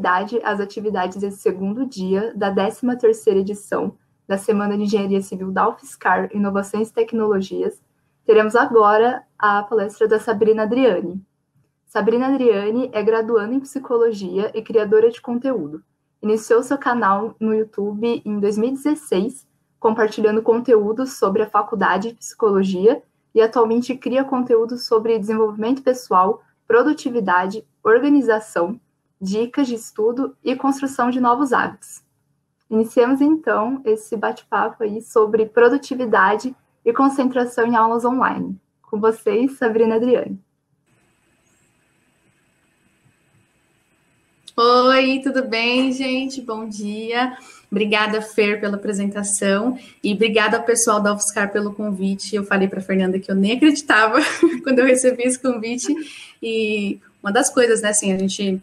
continuidade às atividades desse segundo dia da 13ª edição da Semana de Engenharia Civil da UFSCar, Inovações e Tecnologias, teremos agora a palestra da Sabrina Adriani. Sabrina Adriani é graduanda em Psicologia e criadora de conteúdo. Iniciou seu canal no YouTube em 2016, compartilhando conteúdos sobre a faculdade de Psicologia e atualmente cria conteúdos sobre desenvolvimento pessoal, produtividade, organização, dicas de estudo e construção de novos hábitos. Iniciamos, então, esse bate-papo aí sobre produtividade e concentração em aulas online. Com vocês, Sabrina Adriani. Oi, tudo bem, gente? Bom dia. Obrigada, Fer, pela apresentação e obrigada ao pessoal da UFSCar pelo convite. Eu falei para a Fernanda que eu nem acreditava quando eu recebi esse convite e uma das coisas, né, assim, a gente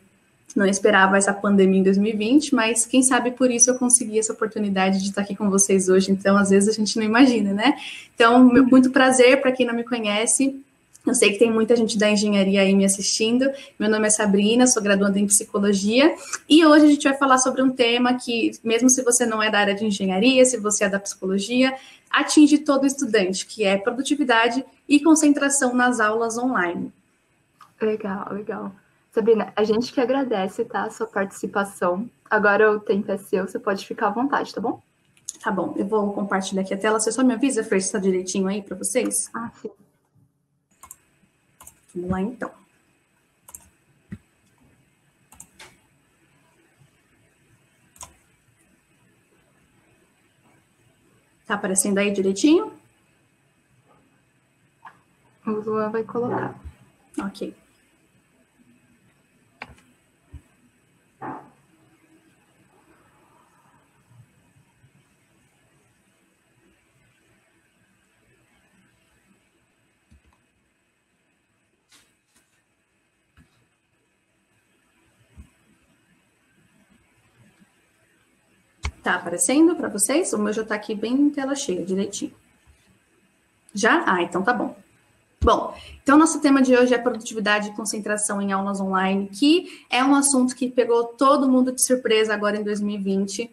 não esperava essa pandemia em 2020, mas quem sabe por isso eu consegui essa oportunidade de estar aqui com vocês hoje. Então, às vezes a gente não imagina, né? Então, muito prazer para quem não me conhece. Eu sei que tem muita gente da engenharia aí me assistindo. Meu nome é Sabrina, sou graduanda em Psicologia. E hoje a gente vai falar sobre um tema que, mesmo se você não é da área de engenharia, se você é da psicologia, atinge todo estudante, que é produtividade e concentração nas aulas online. Legal, legal. Sabrina, a gente que agradece, tá, a sua participação. Agora o tempo é seu, você pode ficar à vontade, tá bom? Tá bom, eu vou compartilhar aqui a tela. Você só me avisa, Fer, se está direitinho aí para vocês? Ah, sim. Vamos lá, então. Tá aparecendo aí direitinho? O Luan vai colocar. Ok. Tá aparecendo para vocês? O meu já tá aqui bem em tela cheia, direitinho. Já? Ah, então tá bom. Bom, então nosso tema de hoje é produtividade e concentração em aulas online, que é um assunto que pegou todo mundo de surpresa agora em 2020.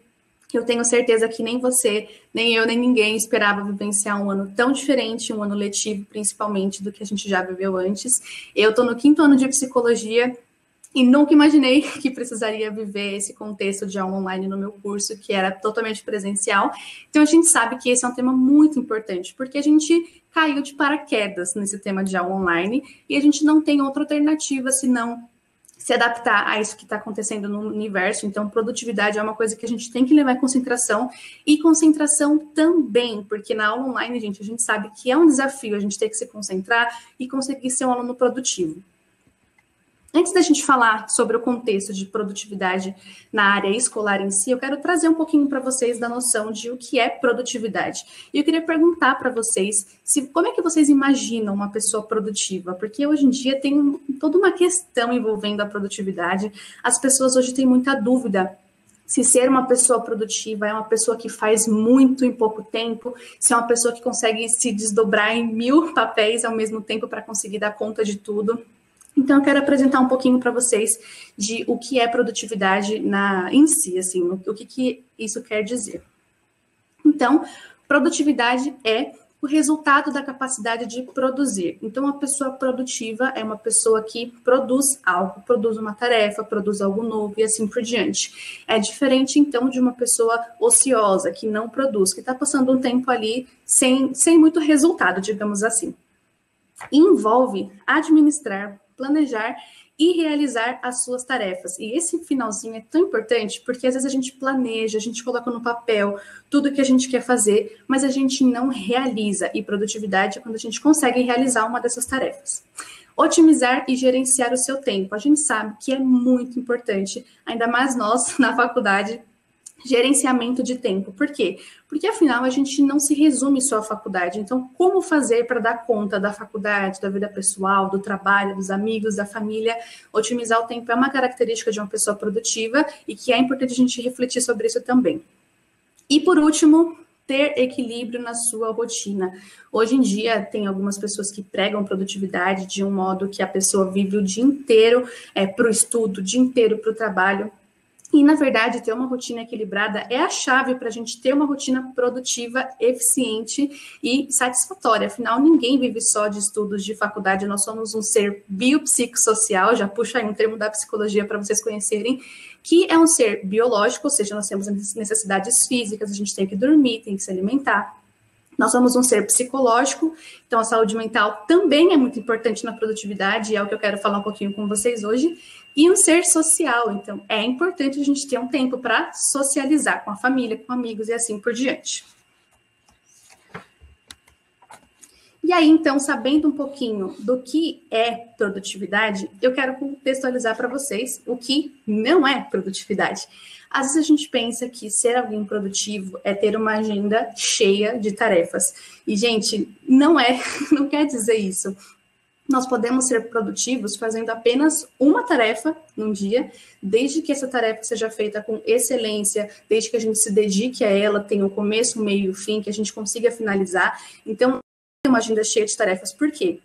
Eu tenho certeza que nem você, nem eu, nem ninguém esperava vivenciar um ano tão diferente, um ano letivo, principalmente, do que a gente já viveu antes. Eu tô no 5º ano de psicologia e nunca imaginei que precisaria viver esse contexto de aula online no meu curso, que era totalmente presencial. Então, a gente sabe que esse é um tema muito importante, porque a gente caiu de paraquedas nesse tema de aula online e a gente não tem outra alternativa senão se adaptar a isso que está acontecendo no universo. Então, produtividade é uma coisa que a gente tem que levar em concentração e concentração também, porque na aula online, gente, a gente sabe que é um desafio a gente ter que se concentrar e conseguir ser um aluno produtivo. Antes da gente falar sobre o contexto de produtividade na área escolar em si, eu quero trazer um pouquinho para vocês da noção de o que é produtividade. E eu queria perguntar para vocês como é que vocês imaginam uma pessoa produtiva? Porque hoje em dia tem toda uma questão envolvendo a produtividade. As pessoas hoje têm muita dúvida se ser uma pessoa produtiva é uma pessoa que faz muito em pouco tempo, se é uma pessoa que consegue se desdobrar em 1000 papéis ao mesmo tempo para conseguir dar conta de tudo. Então, eu quero apresentar um pouquinho para vocês de o que é produtividade em si, assim, o que isso quer dizer. Então, produtividade é o resultado da capacidade de produzir. Então, uma pessoa produtiva é uma pessoa que produz algo, produz uma tarefa, produz algo novo e assim por diante. É diferente, então, de uma pessoa ociosa, que não produz, que está passando um tempo ali sem muito resultado, digamos assim. Envolve administrar, planejar e realizar as suas tarefas. E esse finalzinho é tão importante porque às vezes a gente planeja, a gente coloca no papel tudo que a gente quer fazer, mas a gente não realiza. E produtividade é quando a gente consegue realizar uma dessas tarefas. Otimizar e gerenciar o seu tempo. A gente sabe que é muito importante, ainda mais nós na faculdade, gerenciamento de tempo. Por quê? Porque, afinal, a gente não se resume só à faculdade. Então, como fazer para dar conta da faculdade, da vida pessoal, do trabalho, dos amigos, da família? Otimizar o tempo é uma característica de uma pessoa produtiva e que é importante a gente refletir sobre isso também. E, por último, ter equilíbrio na sua rotina. Hoje em dia, tem algumas pessoas que pregam produtividade de um modo que a pessoa vive o dia inteiro para o estudo, o dia inteiro para o trabalho. E, na verdade, ter uma rotina equilibrada é a chave para a gente ter uma rotina produtiva, eficiente e satisfatória. Afinal, ninguém vive só de estudos de faculdade, nós somos um ser biopsicossocial, já puxa aí um termo da psicologia para vocês conhecerem, que é um ser biológico, ou seja, nós temos necessidades físicas, a gente tem que dormir, tem que se alimentar. Nós somos um ser psicológico, então a saúde mental também é muito importante na produtividade, e é o que eu quero falar um pouquinho com vocês hoje. E um ser social, então é importante a gente ter um tempo para socializar com a família, com amigos e assim por diante. E aí, então, sabendo um pouquinho do que é produtividade, eu quero contextualizar para vocês o que não é produtividade. Às vezes a gente pensa que ser alguém produtivo é ter uma agenda cheia de tarefas. E, gente, não é, não quer dizer isso. Nós podemos ser produtivos fazendo apenas uma tarefa num dia, desde que essa tarefa seja feita com excelência, desde que a gente se dedique a ela, tenha um começo, um meio e um fim, que a gente consiga finalizar. Então, uma agenda cheia de tarefas. Por quê?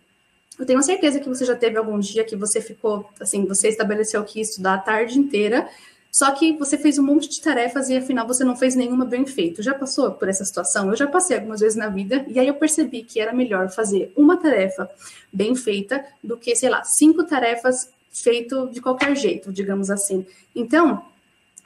Eu tenho certeza que você já teve algum dia que você ficou, assim, você estabeleceu que ia estudar a tarde inteira, só que você fez um monte de tarefas e, afinal, você não fez nenhuma bem feita. Já passou por essa situação? Eu já passei algumas vezes na vida, e aí eu percebi que era melhor fazer uma tarefa bem feita do que, sei lá, 5 tarefas feitas de qualquer jeito, digamos assim. Então,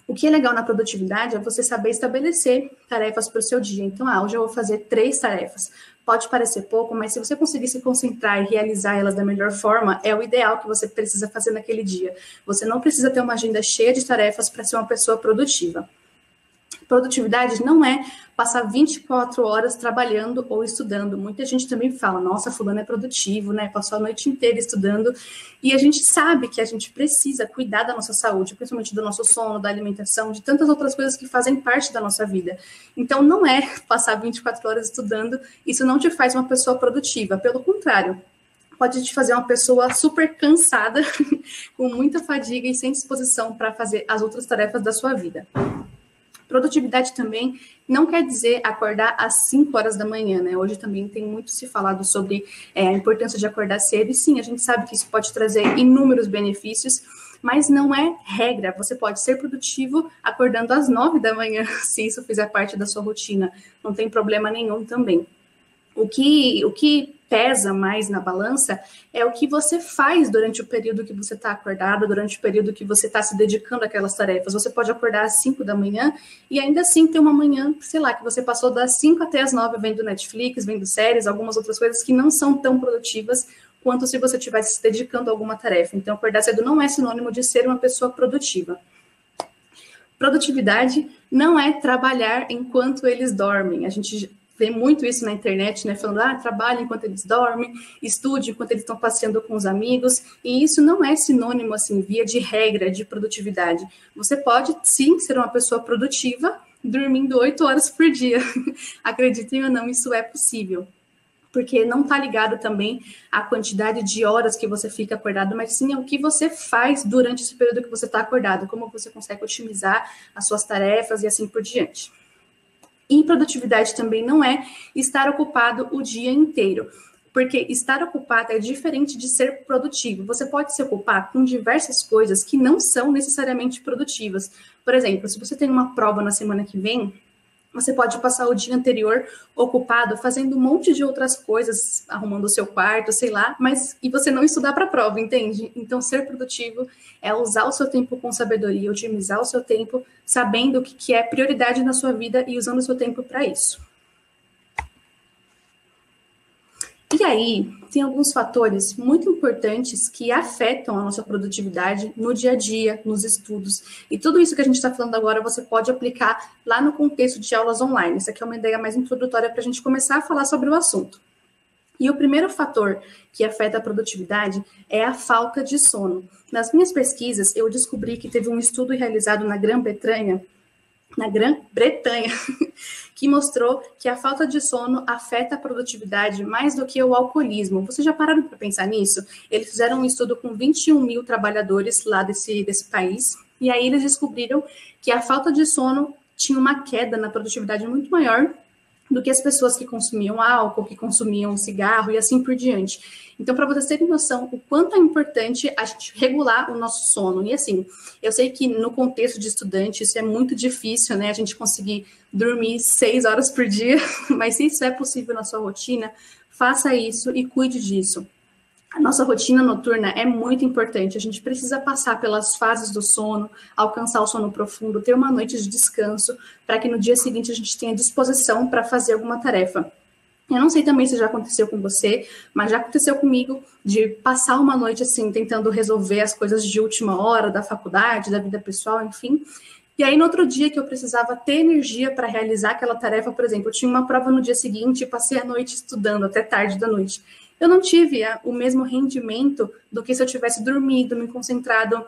o que é legal na produtividade é você saber estabelecer tarefas para o seu dia. Então, hoje eu vou fazer 3 tarefas. Pode parecer pouco, mas se você conseguir se concentrar e realizar elas da melhor forma, é o ideal que você precisa fazer naquele dia. Você não precisa ter uma agenda cheia de tarefas para ser uma pessoa produtiva. Produtividade não é passar 24 horas trabalhando ou estudando. Muita gente também fala, nossa, fulano é produtivo, né? Passou a noite inteira estudando. E a gente sabe que a gente precisa cuidar da nossa saúde, principalmente do nosso sono, da alimentação, de tantas outras coisas que fazem parte da nossa vida. Então, não é passar 24 horas estudando, isso não te faz uma pessoa produtiva. Pelo contrário, pode te fazer uma pessoa super cansada, com muita fadiga e sem disposição para fazer as outras tarefas da sua vida. Produtividade também não quer dizer acordar às 5 horas da manhã, né? Hoje também tem muito se falado sobre a importância de acordar cedo, e sim, a gente sabe que isso pode trazer inúmeros benefícios, mas não é regra. Você pode ser produtivo acordando às 9 da manhã, se isso fizer parte da sua rotina, não tem problema nenhum também. O que pesa mais na balança é o que você faz durante o período que você está acordado, durante o período que você está se dedicando àquelas tarefas. Você pode acordar às 5 da manhã e ainda assim ter uma manhã, sei lá, que você passou das 5 até as 9 vendo Netflix, vendo séries, algumas outras coisas que não são tão produtivas quanto se você estivesse se dedicando a alguma tarefa. Então, acordar cedo não é sinônimo de ser uma pessoa produtiva. Produtividade não é trabalhar enquanto eles dormem. A gente vê muito isso na internet, né? Falando, trabalhe enquanto eles dormem, estude enquanto eles estão passeando com os amigos, e isso não é sinônimo, assim, via de regra de produtividade. Você pode, sim, ser uma pessoa produtiva dormindo 8 horas por dia. Acreditem ou não, isso é possível. Porque não está ligado também à quantidade de horas que você fica acordado, mas sim ao que você faz durante esse período que você está acordado, como você consegue otimizar as suas tarefas e assim por diante. E produtividade também não é estar ocupado o dia inteiro, porque estar ocupado é diferente de ser produtivo. Você pode se ocupar com diversas coisas que não são necessariamente produtivas. Por exemplo, se você tem uma prova na semana que vem, você pode passar o dia anterior ocupado fazendo um monte de outras coisas, arrumando o seu quarto, sei lá, e você não estudar para a prova, entende? Então, ser produtivo é usar o seu tempo com sabedoria, otimizar o seu tempo, sabendo o que é prioridade na sua vida e usando o seu tempo para isso. E aí, tem alguns fatores muito importantes que afetam a nossa produtividade no dia a dia, nos estudos. E tudo isso que a gente está falando agora, você pode aplicar lá no contexto de aulas online. Isso aqui é uma ideia mais introdutória para a gente começar a falar sobre o assunto. E o primeiro fator que afeta a produtividade é a falta de sono. Nas minhas pesquisas, eu descobri que teve um estudo realizado na Grã-Bretanha, que mostrou que a falta de sono afeta a produtividade mais do que o alcoolismo. Vocês já pararam para pensar nisso? Eles fizeram um estudo com 21 mil trabalhadores lá desse país, e aí eles descobriram que a falta de sono tinha uma queda na produtividade muito maior do que as pessoas que consumiam álcool, que consumiam cigarro e assim por diante. Então, para vocês terem noção o quanto é importante a gente regular o nosso sono. E assim, eu sei que no contexto de estudante isso é muito difícil, né? A gente conseguir dormir 6 horas por dia, mas se isso é possível na sua rotina, faça isso e cuide disso. A nossa rotina noturna é muito importante. A gente precisa passar pelas fases do sono, alcançar o sono profundo, ter uma noite de descanso, para que no dia seguinte a gente tenha disposição para fazer alguma tarefa. Eu não sei também se já aconteceu com você, mas já aconteceu comigo de passar uma noite assim, tentando resolver as coisas de última hora da faculdade, da vida pessoal, enfim. E aí, no outro dia que eu precisava ter energia para realizar aquela tarefa, por exemplo, eu tinha uma prova no dia seguinte e passei a noite estudando até tarde da noite. Eu não tive o mesmo rendimento do que se eu tivesse dormido, me concentrado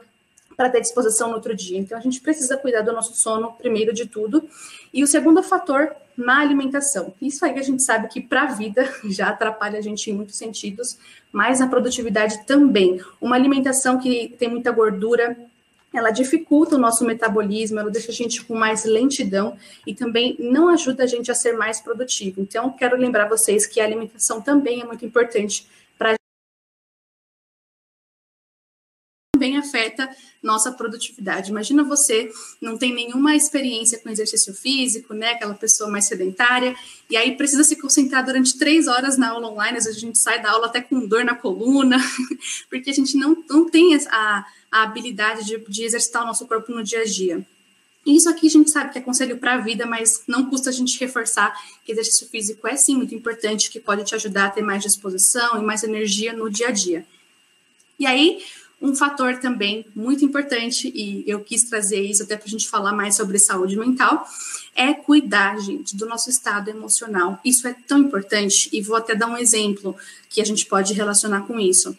para ter disposição no outro dia. Então, a gente precisa cuidar do nosso sono, primeiro de tudo. E o segundo fator, má alimentação. Isso aí a gente sabe que para a vida já atrapalha a gente em muitos sentidos, mas na produtividade também. Uma alimentação que tem muita gordura, ela dificulta o nosso metabolismo, ela deixa a gente com mais lentidão e também não ajuda a gente a ser mais produtivo. Então, quero lembrar vocês que a alimentação também é muito importante para também afeta nossa produtividade. Imagina você não tem nenhuma experiência com exercício físico, né? Aquela pessoa mais sedentária, e aí precisa se concentrar durante 3 horas na aula online, às vezes a gente sai da aula até com dor na coluna, porque a gente não tem a habilidade de exercitar o nosso corpo no dia a dia. E isso aqui a gente sabe que é conselho para a vida, mas não custa a gente reforçar que exercício físico é sim muito importante, que pode te ajudar a ter mais disposição e mais energia no dia a dia. E aí, um fator também muito importante, e eu quis trazer isso até para a gente falar mais sobre saúde mental, é cuidar, gente, do nosso estado emocional. Isso é tão importante, e vou até dar um exemplo que a gente pode relacionar com isso.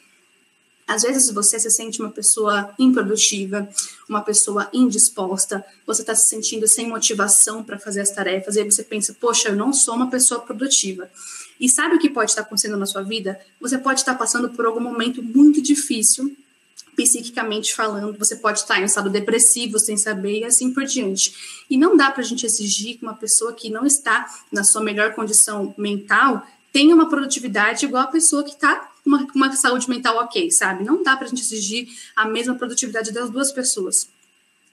Às vezes você se sente uma pessoa improdutiva, uma pessoa indisposta, você está se sentindo sem motivação para fazer as tarefas, e aí você pensa, poxa, eu não sou uma pessoa produtiva. E sabe o que pode estar acontecendo na sua vida? Você pode estar passando por algum momento muito difícil, psiquicamente falando, você pode estar em um estado depressivo sem saber e assim por diante. E não dá para a gente exigir que uma pessoa que não está na sua melhor condição mental tenha uma produtividade igual a pessoa que está com uma saúde mental ok, sabe? Não dá para a gente exigir a mesma produtividade das duas pessoas.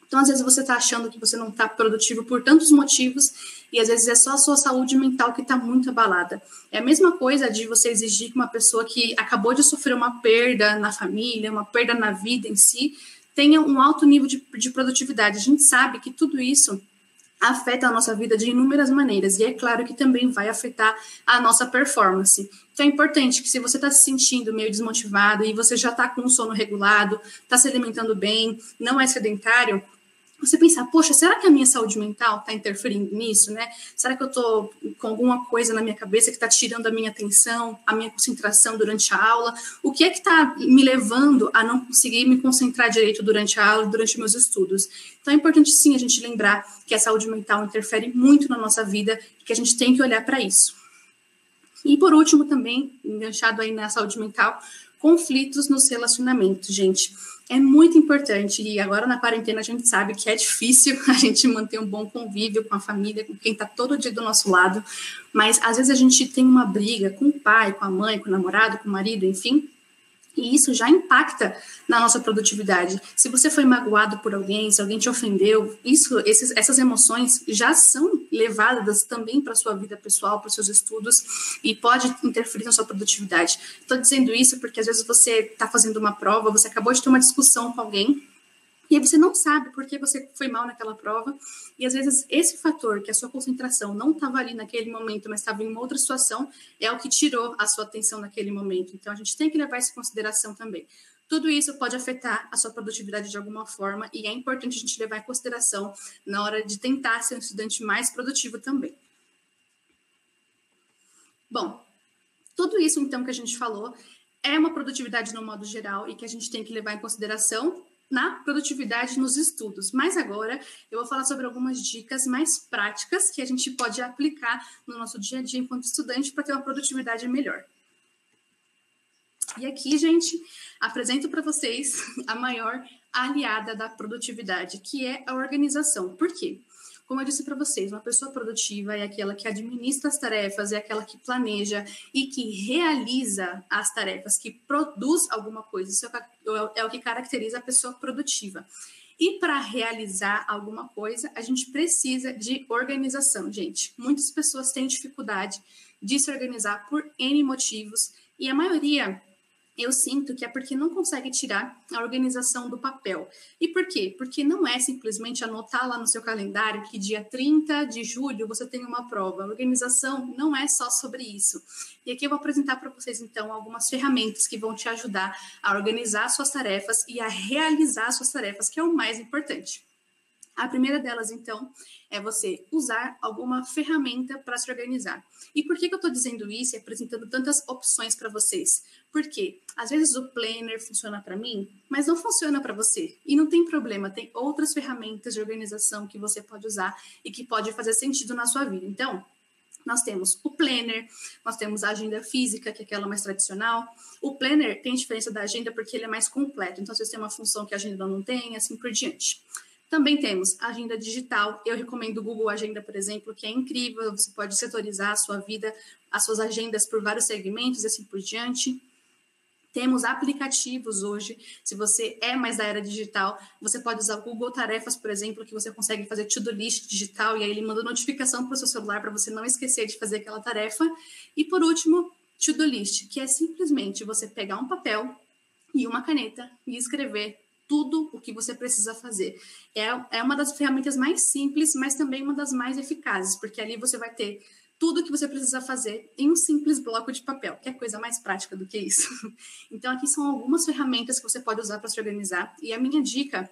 Então, às vezes, você está achando que você não está produtivo por tantos motivos e, às vezes, é só a sua saúde mental que está muito abalada. É a mesma coisa de você exigir que uma pessoa que acabou de sofrer uma perda na família, uma perda na vida em si, tenha um alto nível de produtividade. A gente sabe que tudo isso afeta a nossa vida de inúmeras maneiras, e é claro que também vai afetar a nossa performance. Então é importante que se você está se sentindo meio desmotivado e você já está com um sono regulado, está se alimentando bem, não é sedentário, você pensar, poxa, será que a minha saúde mental está interferindo nisso, né? Será que eu estou com alguma coisa na minha cabeça que está tirando a minha atenção, a minha concentração durante a aula? O que é que está me levando a não conseguir me concentrar direito durante a aula, durante meus estudos? Então é importante sim a gente lembrar que a saúde mental interfere muito na nossa vida e que a gente tem que olhar para isso. E por último também, enganchado aí na saúde mental, conflitos nos relacionamentos, gente. É muito importante, e agora na quarentena a gente sabe que é difícil a gente manter um bom convívio com a família, com quem está todo dia do nosso lado, mas às vezes a gente tem uma briga com o pai, com a mãe, com o namorado, com o marido, enfim, e isso já impacta na nossa produtividade. Se você foi magoado por alguém, se alguém te ofendeu, essas emoções já são levadas também para a sua vida pessoal, para os seus estudos, e pode interferir na sua produtividade. Estou dizendo isso porque às vezes você está fazendo uma prova, você acabou de ter uma discussão com alguém, e aí você não sabe por que você foi mal naquela prova, e às vezes esse fator, que a sua concentração não estava ali naquele momento, mas estava em uma outra situação, é o que tirou a sua atenção naquele momento. Então a gente tem que levar isso em consideração também. Tudo isso pode afetar a sua produtividade de alguma forma, e é importante a gente levar em consideração na hora de tentar ser um estudante mais produtivo também. Bom, tudo isso então que a gente falou é uma produtividade no modo geral e que a gente tem que levar em consideração na produtividade nos estudos. Mas agora eu vou falar sobre algumas dicas mais práticas que a gente pode aplicar no nosso dia a dia enquanto estudante para ter uma produtividade melhor. E aqui, gente, apresento para vocês a maior aliada da produtividade, que é a organização. Por quê? Como eu disse para vocês, uma pessoa produtiva é aquela que administra as tarefas, é aquela que planeja e que realiza as tarefas, que produz alguma coisa. Isso é o que caracteriza a pessoa produtiva. E para realizar alguma coisa, a gente precisa de organização, gente. Muitas pessoas têm dificuldade de se organizar por N motivos, e a maioria, eu sinto que é porque não consegue tirar a organização do papel. E por quê? Porque não é simplesmente anotar lá no seu calendário que dia 30 de julho você tem uma prova. A organização não é só sobre isso. E aqui eu vou apresentar para vocês, então, algumas ferramentas que vão te ajudar a organizar suas tarefas e a realizar suas tarefas, que é o mais importante. A primeira delas, então, é você usar alguma ferramenta para se organizar. E por que eu estou dizendo isso e apresentando tantas opções para vocês? Porque, às vezes, o Planner funciona para mim, mas não funciona para você. E não tem problema, tem outras ferramentas de organização que você pode usar e que pode fazer sentido na sua vida. Então, nós temos o Planner, nós temos a agenda física, que é aquela mais tradicional. O Planner tem diferença da agenda porque ele é mais completo. Então, se você tem uma função que a agenda não tem, assim por diante. Também temos a agenda digital. Eu recomendo o Google Agenda, por exemplo, que é incrível. Você pode setorizar a sua vida, as suas agendas por vários segmentos e assim por diante. Temos aplicativos hoje. Se você é mais da era digital, você pode usar o Google Tarefas, por exemplo, que você consegue fazer to-do list digital e aí ele manda notificação para o seu celular para você não esquecer de fazer aquela tarefa. E por último, to-do list, que é simplesmente você pegar um papel e uma caneta e escrever tudo o que você precisa fazer. É uma das ferramentas mais simples, mas também uma das mais eficazes, porque ali você vai ter tudo o que você precisa fazer em um simples bloco de papel, que é coisa mais prática do que isso. Então, aqui são algumas ferramentas que você pode usar para se organizar, e a minha dica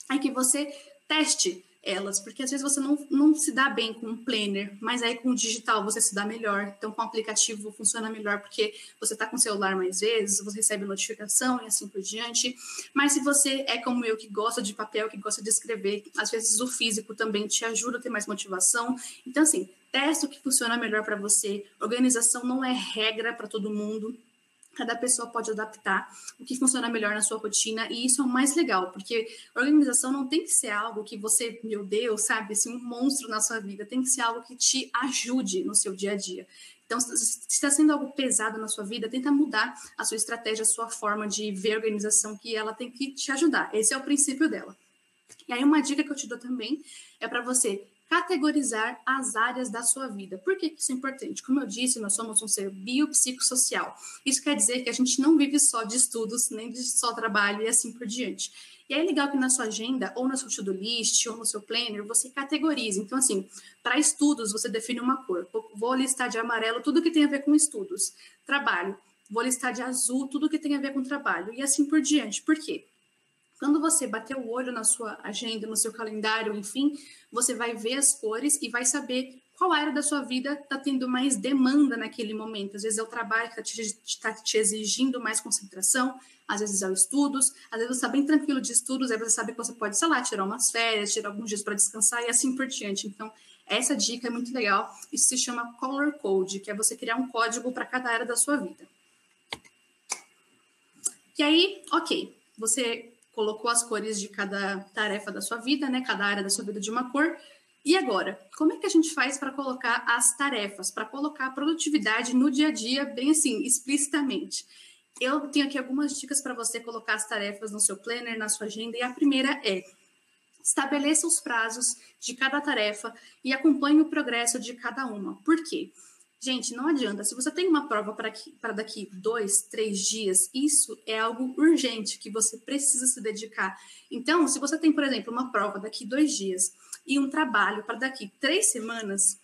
é que você teste elas, porque às vezes você não se dá bem com um planner, mas aí com o digital você se dá melhor, então com o aplicativo funciona melhor, porque você está com o celular mais vezes, você recebe notificação e assim por diante, mas se você é como eu, que gosta de papel, que gosta de escrever, às vezes o físico também te ajuda a ter mais motivação, então assim, testa o que funciona melhor para você, organização não é regra para todo mundo, cada pessoa pode adaptar o que funciona melhor na sua rotina, e isso é o mais legal, porque organização não tem que ser algo que você, meu Deus, sabe, assim, um monstro na sua vida, tem que ser algo que te ajude no seu dia a dia. Então, se está sendo algo pesado na sua vida, tenta mudar a sua estratégia, a sua forma de ver a organização, que ela tem que te ajudar. Esse é o princípio dela. E aí, uma dica que eu te dou também é para você categorizar as áreas da sua vida. Por que isso é importante? Como eu disse, nós somos um ser biopsicossocial. Isso quer dizer que a gente não vive só de estudos, nem de só trabalho e assim por diante. E é legal que na sua agenda, ou na sua to-do list, ou no seu planner, você categorize. Então, assim, para estudos, você define uma cor. Vou listar de amarelo tudo que tem a ver com estudos. Trabalho, vou listar de azul tudo que tem a ver com trabalho. E assim por diante. Por quê? Quando você bater o olho na sua agenda, no seu calendário, enfim, você vai ver as cores e vai saber qual área da sua vida está tendo mais demanda naquele momento. Às vezes é o trabalho que está te exigindo mais concentração, às vezes é o estudos, às vezes você está bem tranquilo de estudos, aí você sabe que você pode, sei lá, tirar umas férias, tirar alguns dias para descansar e assim por diante. Então, essa dica é muito legal. Isso se chama Color Code, que é você criar um código para cada área da sua vida. E aí, ok, você colocou as cores de cada tarefa da sua vida, né? Cada área da sua vida de uma cor. E agora, como é que a gente faz para colocar as tarefas, para colocar a produtividade no dia a dia, bem assim, explicitamente? Eu tenho aqui algumas dicas para você colocar as tarefas no seu planner, na sua agenda, e a primeira é: estabeleça os prazos de cada tarefa e acompanhe o progresso de cada uma. Por quê? Gente, não adianta. Se você tem uma prova para daqui 2, 3 dias, isso é algo urgente que você precisa se dedicar. Então, se você tem, por exemplo, uma prova daqui 2 dias e um trabalho para daqui 3 semanas,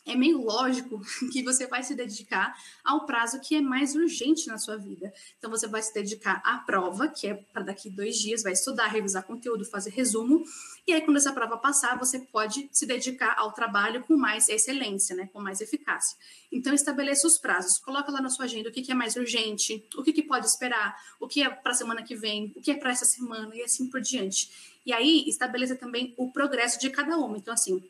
é meio lógico que você vai se dedicar ao prazo que é mais urgente na sua vida. Então, você vai se dedicar à prova, que é para daqui 2 dias, vai estudar, revisar conteúdo, fazer resumo. E aí, quando essa prova passar, você pode se dedicar ao trabalho com mais excelência, né? Com mais eficácia. Então, estabeleça os prazos. Coloca lá na sua agenda o que é mais urgente, o que pode esperar, o que é para a semana que vem, o que é para essa semana e assim por diante. E aí, estabeleça também o progresso de cada uma. Então, assim,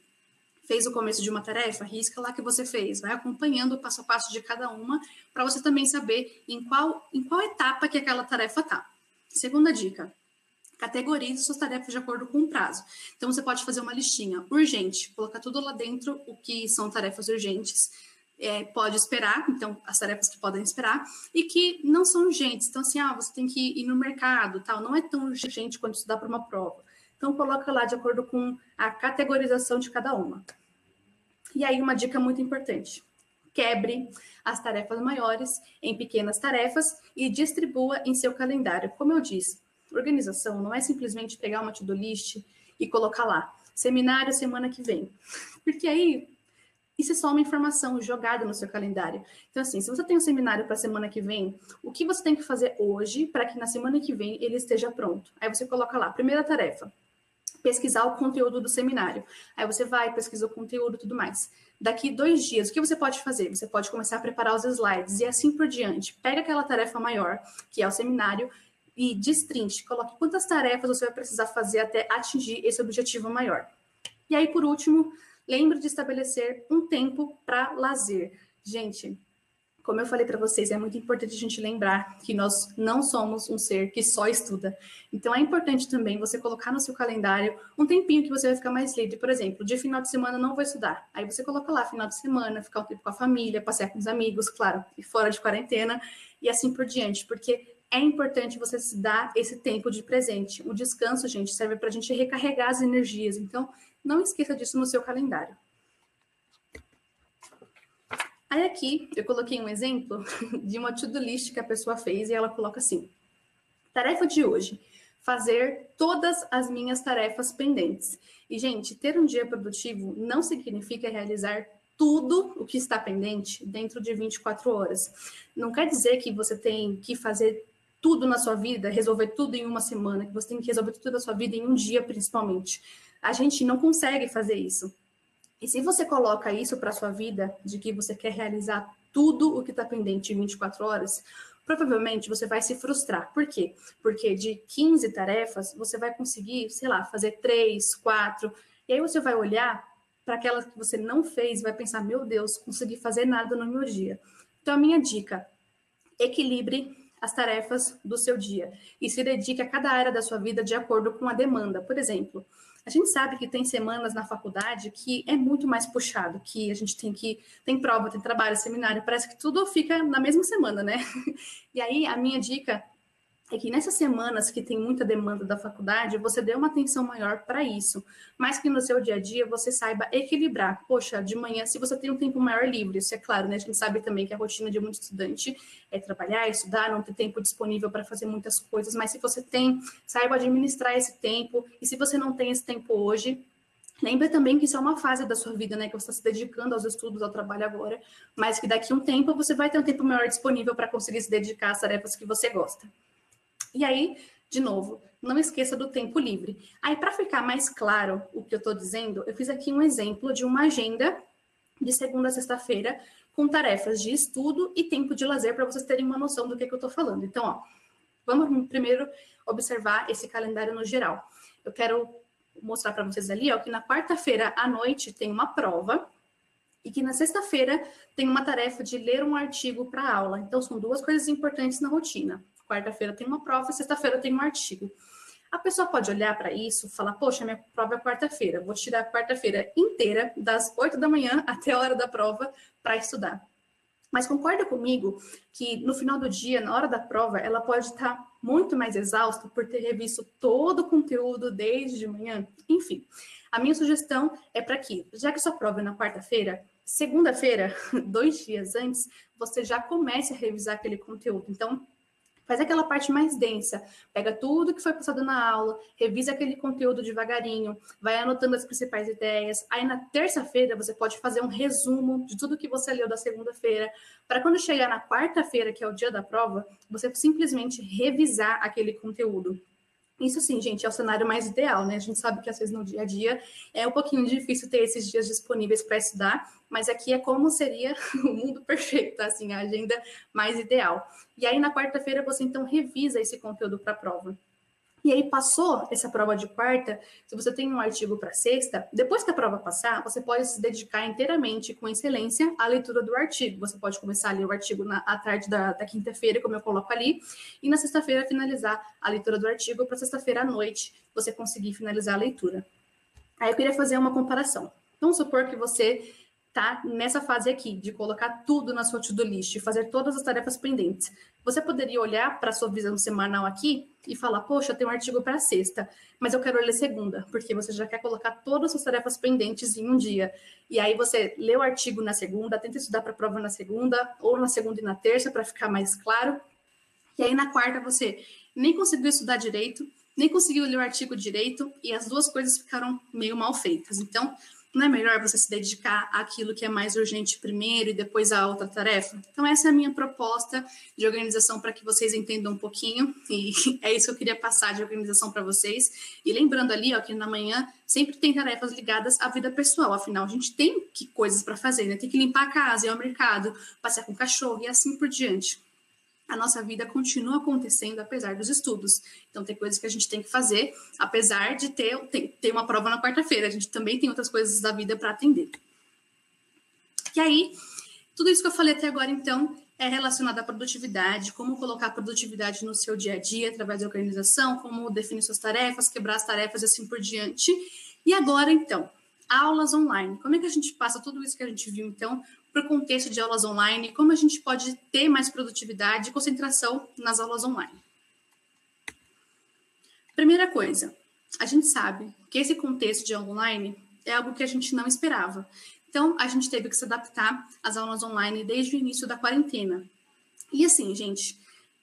fez o começo de uma tarefa, risca lá que você fez, vai acompanhando o passo a passo de cada uma, para você também saber em qual etapa que aquela tarefa está. Segunda dica: Categorize suas tarefas de acordo com o prazo. Então, você pode fazer uma listinha urgente, colocar tudo lá dentro, o que são tarefas urgentes, pode esperar, então, as tarefas que podem esperar, e que não são urgentes. Então, assim, você tem que ir no mercado, tal, não é tão urgente quanto estudar para uma prova. Então, coloca lá de acordo com a categorização de cada uma. E aí, uma dica muito importante. Quebre as tarefas maiores em pequenas tarefas e distribua em seu calendário. Como eu disse, organização não é simplesmente pegar uma to-do list e colocar lá, seminário semana que vem. Porque aí, isso é só uma informação jogada no seu calendário. Então, assim, se você tem um seminário para a semana que vem, o que você tem que fazer hoje para que na semana que vem ele esteja pronto? Aí você coloca lá, primeira tarefa, pesquisar o conteúdo do seminário. Aí você vai, pesquisa o conteúdo e tudo mais. Daqui 2 dias, o que você pode fazer? Você pode começar a preparar os slides e assim por diante. Pega aquela tarefa maior, que é o seminário, e destrinche. Coloque quantas tarefas você vai precisar fazer até atingir esse objetivo maior. E aí, por último, lembre de estabelecer um tempo para lazer. Gente, como eu falei para vocês, é muito importante a gente lembrar que nós não somos um ser que só estuda. Então, é importante também você colocar no seu calendário um tempinho que você vai ficar mais livre. Por exemplo, de final de semana não vou estudar. Aí você coloca lá, final de semana, ficar um tempo com a família, passear com os amigos, claro, e fora de quarentena, e assim por diante. Porque é importante você se dar esse tempo de presente. O descanso, gente, serve para a gente recarregar as energias. Então, não esqueça disso no seu calendário. Aí aqui, eu coloquei um exemplo de uma to-do list que a pessoa fez e ela coloca assim, tarefa de hoje, fazer todas as minhas tarefas pendentes. E, gente, ter um dia produtivo não significa realizar tudo o que está pendente dentro de 24 horas. Não quer dizer que você tem que fazer tudo na sua vida, resolver tudo em uma semana, que você tem que resolver tudo na sua vida em um dia, principalmente. A gente não consegue fazer isso. E se você coloca isso para a sua vida, de que você quer realizar tudo o que está pendente em 24 horas, provavelmente você vai se frustrar. Por quê? Porque de 15 tarefas, você vai conseguir, sei lá, fazer 3, 4, e aí você vai olhar para aquelas que você não fez e vai pensar, meu Deus, consegui fazer nada no meu dia. Então, a minha dica, equilibre as tarefas do seu dia e se dedique a cada área da sua vida de acordo com a demanda. Por exemplo, a gente sabe que tem semanas na faculdade que é muito mais puxado, que a gente tem prova, tem trabalho, seminário, parece que tudo fica na mesma semana, né? E aí, a minha dica é que nessas semanas que tem muita demanda da faculdade, você dê uma atenção maior para isso, mas que no seu dia a dia você saiba equilibrar. Poxa, de manhã, se você tem um tempo maior livre, isso é claro, né? A gente sabe também que a rotina de muito estudante é trabalhar, estudar, não ter tempo disponível para fazer muitas coisas, mas se você tem, saiba administrar esse tempo, e se você não tem esse tempo hoje, lembre também que isso é uma fase da sua vida, né? Que você está se dedicando aos estudos, ao trabalho agora, mas que daqui a um tempo você vai ter um tempo maior disponível para conseguir se dedicar às tarefas que você gosta. E aí, de novo, não esqueça do tempo livre. Aí, para ficar mais claro o que eu estou dizendo, eu fiz aqui um exemplo de uma agenda de segunda a sexta-feira com tarefas de estudo e tempo de lazer para vocês terem uma noção do que eu estou falando. Então, ó, vamos primeiro observar esse calendário no geral. Eu quero mostrar para vocês ali, ó, que na quarta-feira à noite tem uma prova e que na sexta-feira tem uma tarefa de ler um artigo para aula. Então, são duas coisas importantes na rotina. Quarta-feira tem uma prova, sexta-feira tem um artigo. A pessoa pode olhar para isso e falar, poxa, minha prova é quarta-feira, vou tirar a quarta-feira inteira, das 8 da manhã até a hora da prova, para estudar. Mas concorda comigo que no final do dia, na hora da prova, ela pode estar muito mais exausta por ter revisto todo o conteúdo desde de manhã? Enfim, a minha sugestão é para que, já que sua prova é na quarta-feira, segunda-feira, 2 dias antes, você já comece a revisar aquele conteúdo. Então, faz aquela parte mais densa, pega tudo que foi passado na aula, revisa aquele conteúdo devagarinho, vai anotando as principais ideias. Aí na terça-feira você pode fazer um resumo de tudo que você leu da segunda-feira, para quando chegar na quarta-feira, que é o dia da prova, você simplesmente revisar aquele conteúdo. Isso sim, gente, é o cenário mais ideal, né? A gente sabe que às vezes no dia a dia é um pouquinho difícil ter esses dias disponíveis para estudar, mas aqui é como seria o mundo perfeito, assim, a agenda mais ideal. E aí na quarta-feira você então revisa esse conteúdo para a prova. E aí passou essa prova de quarta, se você tem um artigo para sexta, depois que a prova passar, você pode se dedicar inteiramente, com excelência, à leitura do artigo. Você pode começar a ler o artigo à tarde da quinta-feira, como eu coloco ali, e na sexta-feira finalizar a leitura do artigo, para sexta-feira à noite você conseguir finalizar a leitura. Aí eu queria fazer uma comparação. Vamos supor que você tá nessa fase aqui, de colocar tudo na sua to-do list, fazer todas as tarefas pendentes. Você poderia olhar para a sua visão semanal aqui e falar, poxa, tem um artigo para sexta, mas eu quero ler segunda, porque você já quer colocar todas as suas tarefas pendentes em um dia. E aí você lê o artigo na segunda, tenta estudar para a prova na segunda, ou na segunda e na terça, para ficar mais claro. E aí na quarta você nem conseguiu estudar direito, nem conseguiu ler o artigo direito, e as duas coisas ficaram meio mal feitas. Então, não é melhor você se dedicar àquilo que é mais urgente primeiro e depois à outra tarefa? Então, essa é a minha proposta de organização para que vocês entendam um pouquinho, e é isso que eu queria passar de organização para vocês. E lembrando ali, ó, que na manhã sempre tem tarefas ligadas à vida pessoal, afinal, a gente tem coisas para fazer, né? Tem que limpar a casa, ir ao mercado, passear com o cachorro e assim por diante. A nossa vida continua acontecendo apesar dos estudos. Então, tem coisas que a gente tem que fazer, apesar de ter uma prova na quarta-feira. A gente também tem outras coisas da vida para atender. E aí, tudo isso que eu falei até agora, então, é relacionado à produtividade, como colocar a produtividade no seu dia a dia, através da organização, como definir suas tarefas, quebrar as tarefas e assim por diante. E agora, então, aulas online. Como é que a gente passa tudo isso que a gente viu, então, para o contexto de aulas online, como a gente pode ter mais produtividade e concentração nas aulas online. Primeira coisa, a gente sabe que esse contexto de aula online é algo que a gente não esperava. Então, a gente teve que se adaptar às aulas online desde o início da quarentena. E assim, gente,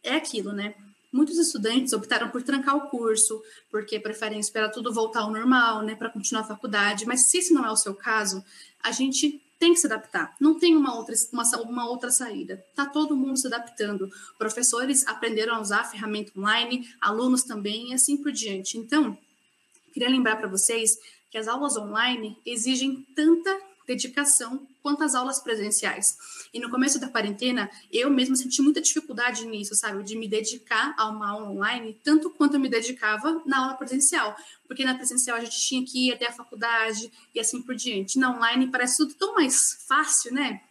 é aquilo, né? Muitos estudantes optaram por trancar o curso, porque preferem esperar tudo voltar ao normal, né, para continuar a faculdade. Mas se esse não é o seu caso, a gente tem que se adaptar. Não tem uma outra saída. Está todo mundo se adaptando. Professores aprenderam a usar a ferramenta online, alunos também, e assim por diante. Então, queria lembrar para vocês que as aulas online exigem tanta dedicação quanto as aulas presenciais. E no começo da quarentena, eu mesma senti muita dificuldade nisso, sabe? De me dedicar a uma aula online, tanto quanto eu me dedicava na aula presencial. Porque na presencial a gente tinha que ir até a faculdade e assim por diante. Na online parece tudo tão mais fácil, né?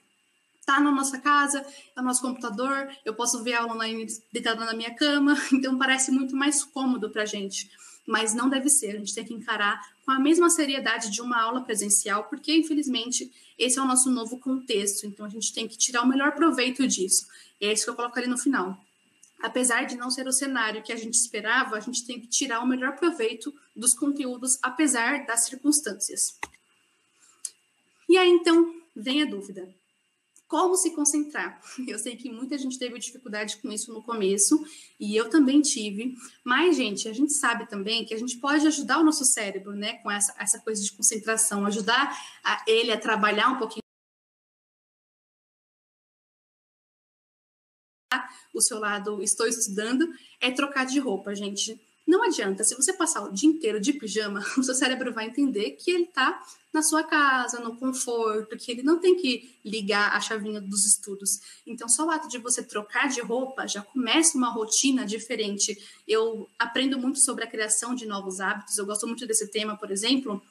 Tá na nossa casa, é o nosso computador, eu posso ver a aula online deitada na minha cama, então parece muito mais cômodo pra gente. Mas não deve ser, a gente tem que encarar com a mesma seriedade de uma aula presencial, porque, infelizmente, esse é o nosso novo contexto, então a gente tem que tirar o melhor proveito disso. E é isso que eu coloco ali no final. Apesar de não ser o cenário que a gente esperava, a gente tem que tirar o melhor proveito dos conteúdos, apesar das circunstâncias. E aí, então, vem a dúvida. Como se concentrar? Eu sei que muita gente teve dificuldade com isso no começo, e eu também tive, mas, gente, a gente sabe também que a gente pode ajudar o nosso cérebro, né, com essa coisa de concentração, ajudar ele a trabalhar um pouquinho o seu lado, estou estudando, é trocar de roupa, gente. Não adianta, se você passar o dia inteiro de pijama, o seu cérebro vai entender que ele está na sua casa, no conforto, que ele não tem que ligar a chavinha dos estudos. Então, só o ato de você trocar de roupa já começa uma rotina diferente. Eu aprendo muito sobre a criação de novos hábitos, eu gosto muito desse tema, por exemplo,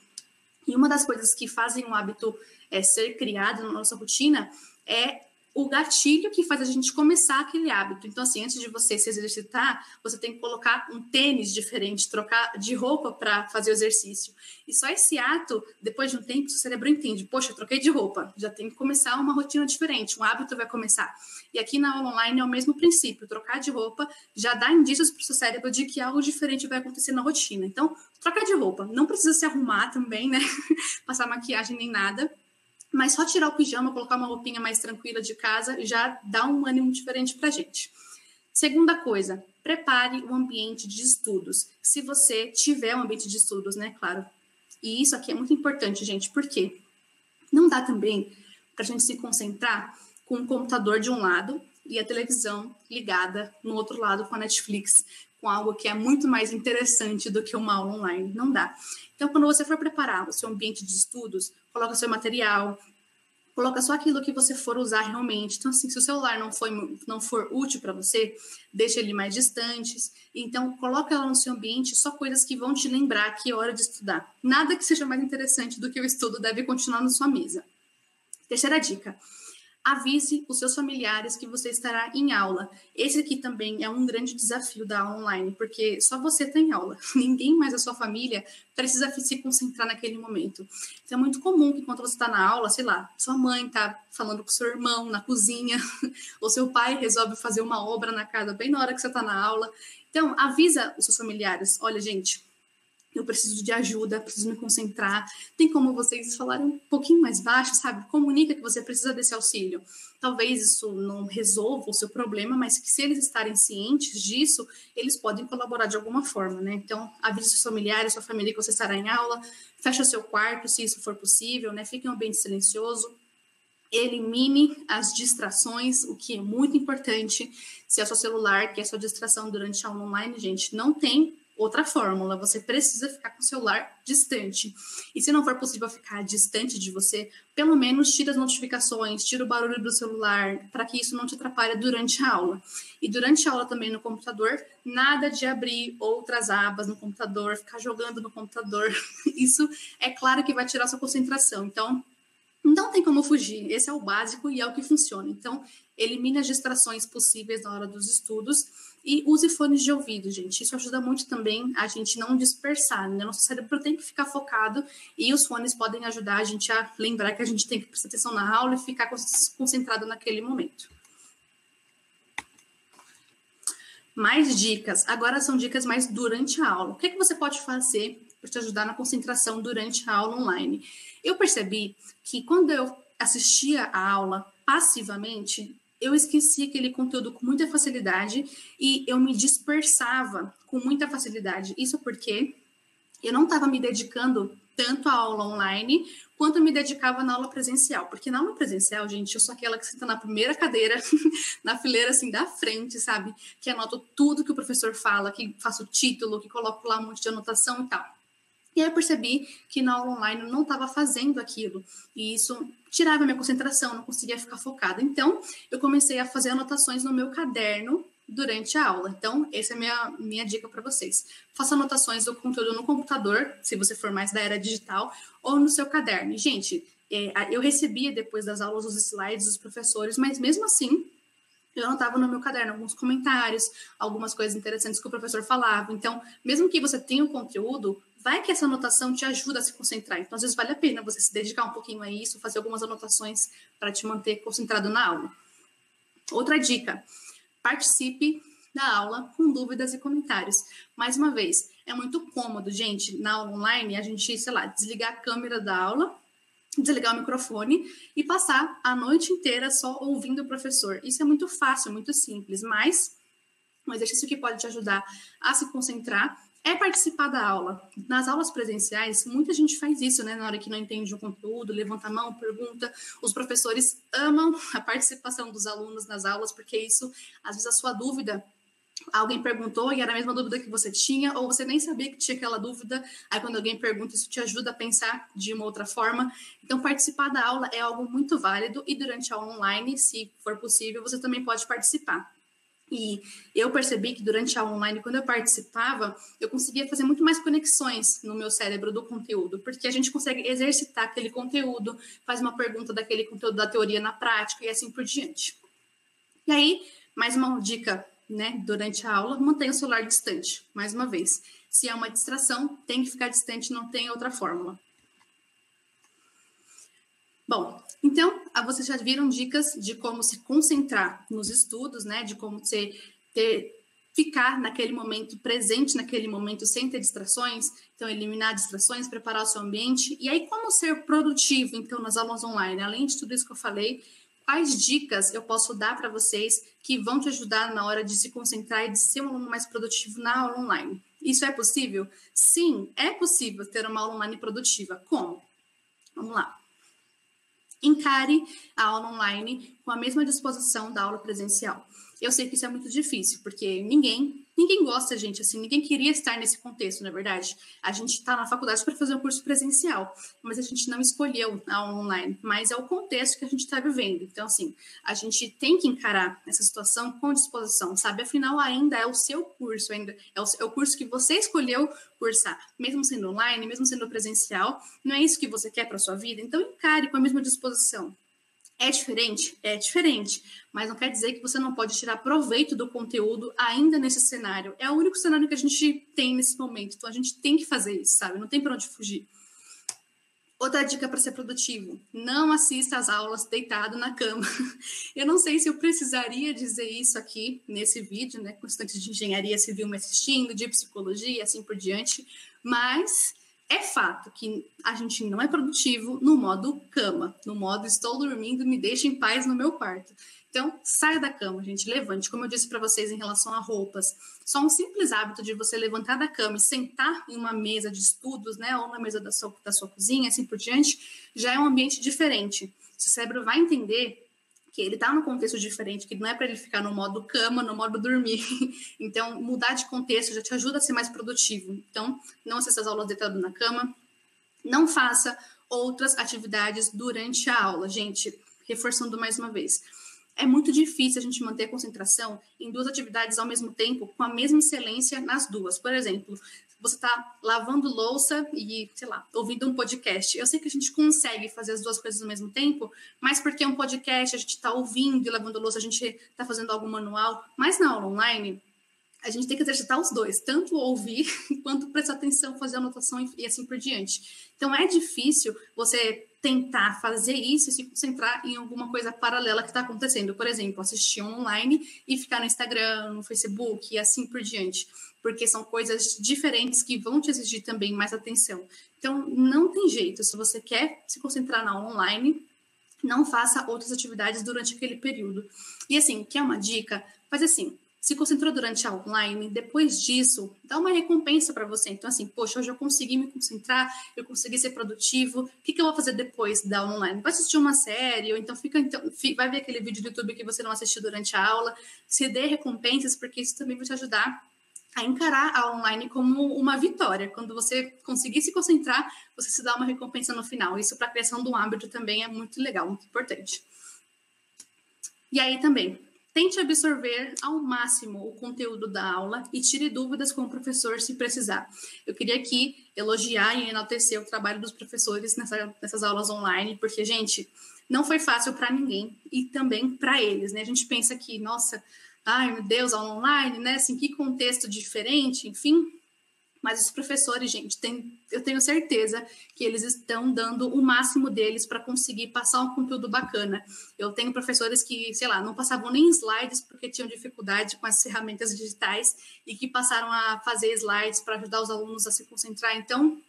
e uma das coisas que fazem um hábito ser criado na nossa rotina é o gatilho que faz a gente começar aquele hábito. Então, assim, antes de você se exercitar, você tem que colocar um tênis diferente, trocar de roupa para fazer o exercício. E só esse ato, depois de um tempo, o seu cérebro entende, poxa, eu troquei de roupa, já tem que começar uma rotina diferente, um hábito vai começar. E aqui na aula online é o mesmo princípio, trocar de roupa já dá indícios para o seu cérebro de que algo diferente vai acontecer na rotina. Então, trocar de roupa, não precisa se arrumar também, né? Passar maquiagem nem nada. Mas só tirar o pijama, colocar uma roupinha mais tranquila de casa, já dá um ânimo diferente para a gente. Segunda coisa, prepare o ambiente de estudos. Se você tiver um ambiente de estudos, né, claro. E isso aqui é muito importante, gente, porque não dá também para a gente se concentrar com o computador de um lado e a televisão ligada no outro lado com a Netflix, com algo que é muito mais interessante do que uma aula online. Não dá. Então, quando você for preparar o seu ambiente de estudos, coloca o seu material, Coloca só aquilo que você for usar realmente. Então, assim, se o celular não for útil para você, deixa ele mais distante. Então, coloca ela no seu ambiente só coisas que vão te lembrar que é hora de estudar. Nada que seja mais interessante do que o estudo deve continuar na sua mesa. Terceira dica. Avise os seus familiares que você estará em aula. Esse aqui também é um grande desafio da aula online, porque só você está em aula. Ninguém mais da sua família precisa se concentrar naquele momento. Então é muito comum que quando você está na aula, sei lá, sua mãe está falando com seu irmão na cozinha, ou seu pai resolve fazer uma obra na casa bem na hora que você está na aula. Então avisa os seus familiares, olha gente, eu preciso de ajuda, preciso me concentrar. Tem como vocês falarem um pouquinho mais baixo, sabe? Comunica que você precisa desse auxílio. Talvez isso não resolva o seu problema, mas que se eles estarem cientes disso, eles podem colaborar de alguma forma, né? Então, avise seus familiares, sua família que você estará em aula, fecha seu quarto, se isso for possível, né? Fique em um ambiente silencioso. Elimine as distrações, o que é muito importante. Se é o seu celular, que é a sua distração durante a aula online, gente, não tem outra fórmula, você precisa ficar com o celular distante. E se não for possível ficar distante de você, pelo menos tira as notificações, tira o barulho do celular, para que isso não te atrapalhe durante a aula. E durante a aula também no computador, nada de abrir outras abas no computador, ficar jogando no computador. Isso é claro que vai tirar sua concentração. Então, não tem como fugir, esse é o básico e é o que funciona. Então, elimine as distrações possíveis na hora dos estudos e use fones de ouvido, gente. Isso ajuda muito também a gente não dispersar, né? Nosso cérebro tem que ficar focado e os fones podem ajudar a gente a lembrar que a gente tem que prestar atenção na aula e ficar concentrado naquele momento. Mais dicas. Agora são dicas mais durante a aula. O que é que você pode fazer para te ajudar na concentração durante a aula online? Eu percebi que quando eu assistia a aula passivamente, eu esquecia aquele conteúdo com muita facilidade e eu me dispersava com muita facilidade. Isso porque eu não estava me dedicando tanto à aula online quanto eu me dedicava na aula presencial. Porque na aula presencial, gente, eu sou aquela que senta na primeira cadeira, na fileira assim da frente, sabe? Que anoto tudo que o professor fala, que faço o título, que coloco lá um monte de anotação e tal. E aí eu percebi que na aula online eu não estava fazendo aquilo. E isso tirava minha concentração, não conseguia ficar focada. Então, eu comecei a fazer anotações no meu caderno durante a aula. Então, essa é a minha dica para vocês. Faça anotações do conteúdo no computador, se você for mais da era digital, ou no seu caderno. E, gente, eu recebia depois das aulas os slides dos professores, mas mesmo assim, eu anotava no meu caderno alguns comentários, algumas coisas interessantes que o professor falava. Então, mesmo que você tenha o conteúdo, vai que essa anotação te ajuda a se concentrar. Então, às vezes, vale a pena você se dedicar um pouquinho a isso, fazer algumas anotações para te manter concentrado na aula. Outra dica, participe da aula com dúvidas e comentários. Mais uma vez, é muito cômodo, gente, na aula online, a gente, sei lá, desligar a câmera da aula, desligar o microfone e passar a noite inteira só ouvindo o professor. Isso é muito fácil, muito simples, mas um exercício que pode te ajudar a se concentrar é participar da aula. Nas aulas presenciais, muita gente faz isso, né? Na hora que não entende o conteúdo, levanta a mão, pergunta. Os professores amam a participação dos alunos nas aulas, porque isso, às vezes, a sua dúvida, alguém perguntou e era a mesma dúvida que você tinha, ou você nem sabia que tinha aquela dúvida, aí quando alguém pergunta, isso te ajuda a pensar de uma outra forma. Então, participar da aula é algo muito válido, e durante a aula online, se for possível, você também pode participar. E eu percebi que durante a aula online, quando eu participava, eu conseguia fazer muito mais conexões no meu cérebro do conteúdo, porque a gente consegue exercitar aquele conteúdo, faz uma pergunta daquele conteúdo da teoria na prática e assim por diante. E aí, mais uma dica, né, durante a aula, mantenha o celular distante. Mais uma vez, se é uma distração, tem que ficar distante, não tem outra fórmula. Bom, então, vocês já viram dicas de como se concentrar nos estudos, né, de como você ficar naquele momento, presente naquele momento, sem ter distrações. Então, eliminar distrações, preparar o seu ambiente. E aí, como ser produtivo, então, nas aulas online? Além de tudo isso que eu falei, quais dicas eu posso dar para vocês que vão te ajudar na hora de se concentrar e de ser um aluno mais produtivo na aula online? Isso é possível? Sim, é possível ter uma aula online produtiva. Como? Vamos lá. Encare a aula online com a mesma disposição da aula presencial. Eu sei que isso é muito difícil, porque ninguém gosta, gente, assim, ninguém queria estar nesse contexto, na verdade. A gente está na faculdade para fazer um curso presencial, mas a gente não escolheu a aula online, mas é o contexto que a gente está vivendo. Então, assim, a gente tem que encarar essa situação com disposição, sabe? Afinal, ainda é o seu curso, ainda é o curso que você escolheu cursar, mesmo sendo online, mesmo sendo presencial, não é isso que você quer para sua vida? Então, encare com a mesma disposição. É diferente? É diferente, mas não quer dizer que você não pode tirar proveito do conteúdo ainda nesse cenário. É o único cenário que a gente tem nesse momento, então a gente tem que fazer isso, sabe? Não tem para onde fugir. Outra dica para ser produtivo: não assista às aulas deitado na cama. Eu não sei se eu precisaria dizer isso aqui nesse vídeo, né? Com estudantes de engenharia civil me assistindo, de psicologia, assim por diante, mas é fato que a gente não é produtivo no modo cama, no modo estou dormindo, me deixa em paz no meu quarto. Então, saia da cama, gente, levante. Como eu disse para vocês em relação a roupas, só um simples hábito de você levantar da cama e sentar em uma mesa de estudos, né, ou na mesa da sua cozinha, assim por diante, já é um ambiente diferente. O cérebro vai entender que ele está num contexto diferente, que não é para ele ficar no modo cama, no modo dormir. Então, mudar de contexto já te ajuda a ser mais produtivo. Então, não acesse as aulas deitado na cama, não faça outras atividades durante a aula. Gente, reforçando mais uma vez, é muito difícil a gente manter a concentração em duas atividades ao mesmo tempo, com a mesma excelência nas duas. Por exemplo, você está lavando louça e, sei lá, ouvindo um podcast. Eu sei que a gente consegue fazer as duas coisas ao mesmo tempo, mas porque é um podcast, a gente está ouvindo e lavando louça, a gente está fazendo algo manual. Mas na aula online, a gente tem que exercitar os dois, tanto ouvir quanto prestar atenção, fazer anotação e assim por diante. Então é difícil você tentar fazer isso e se concentrar em alguma coisa paralela que está acontecendo. Por exemplo, assistir online e ficar no Instagram, no Facebook e assim por diante. Porque são coisas diferentes que vão te exigir também mais atenção. Então, não tem jeito. Se você quer se concentrar na online, não faça outras atividades durante aquele período. E assim, quer uma dica? Faz assim: se concentrou durante a online, depois disso, dá uma recompensa para você. Então, assim, poxa, hoje eu consegui me concentrar, eu consegui ser produtivo, o que eu vou fazer depois da aula online? Vai assistir uma série, ou então vai ver aquele vídeo do YouTube que você não assistiu durante a aula, se dê recompensas, porque isso também vai te ajudar a encarar a online como uma vitória. Quando você conseguir se concentrar, você se dá uma recompensa no final. Isso para a criação de um hábito também é muito legal, muito importante. E aí também, tente absorver ao máximo o conteúdo da aula e tire dúvidas com o professor se precisar. Eu queria aqui elogiar e enaltecer o trabalho dos professores nessas aulas online, porque, gente, não foi fácil para ninguém e também para eles, né? A gente pensa que, nossa, ai meu Deus, aula online, né? Assim, que contexto diferente, enfim. Mas os professores, gente, eu tenho certeza que eles estão dando o máximo deles para conseguir passar um conteúdo bacana. Eu tenho professores que, sei lá, não passavam nem slides porque tinham dificuldade com as ferramentas digitais e que passaram a fazer slides para ajudar os alunos a se concentrar. Então,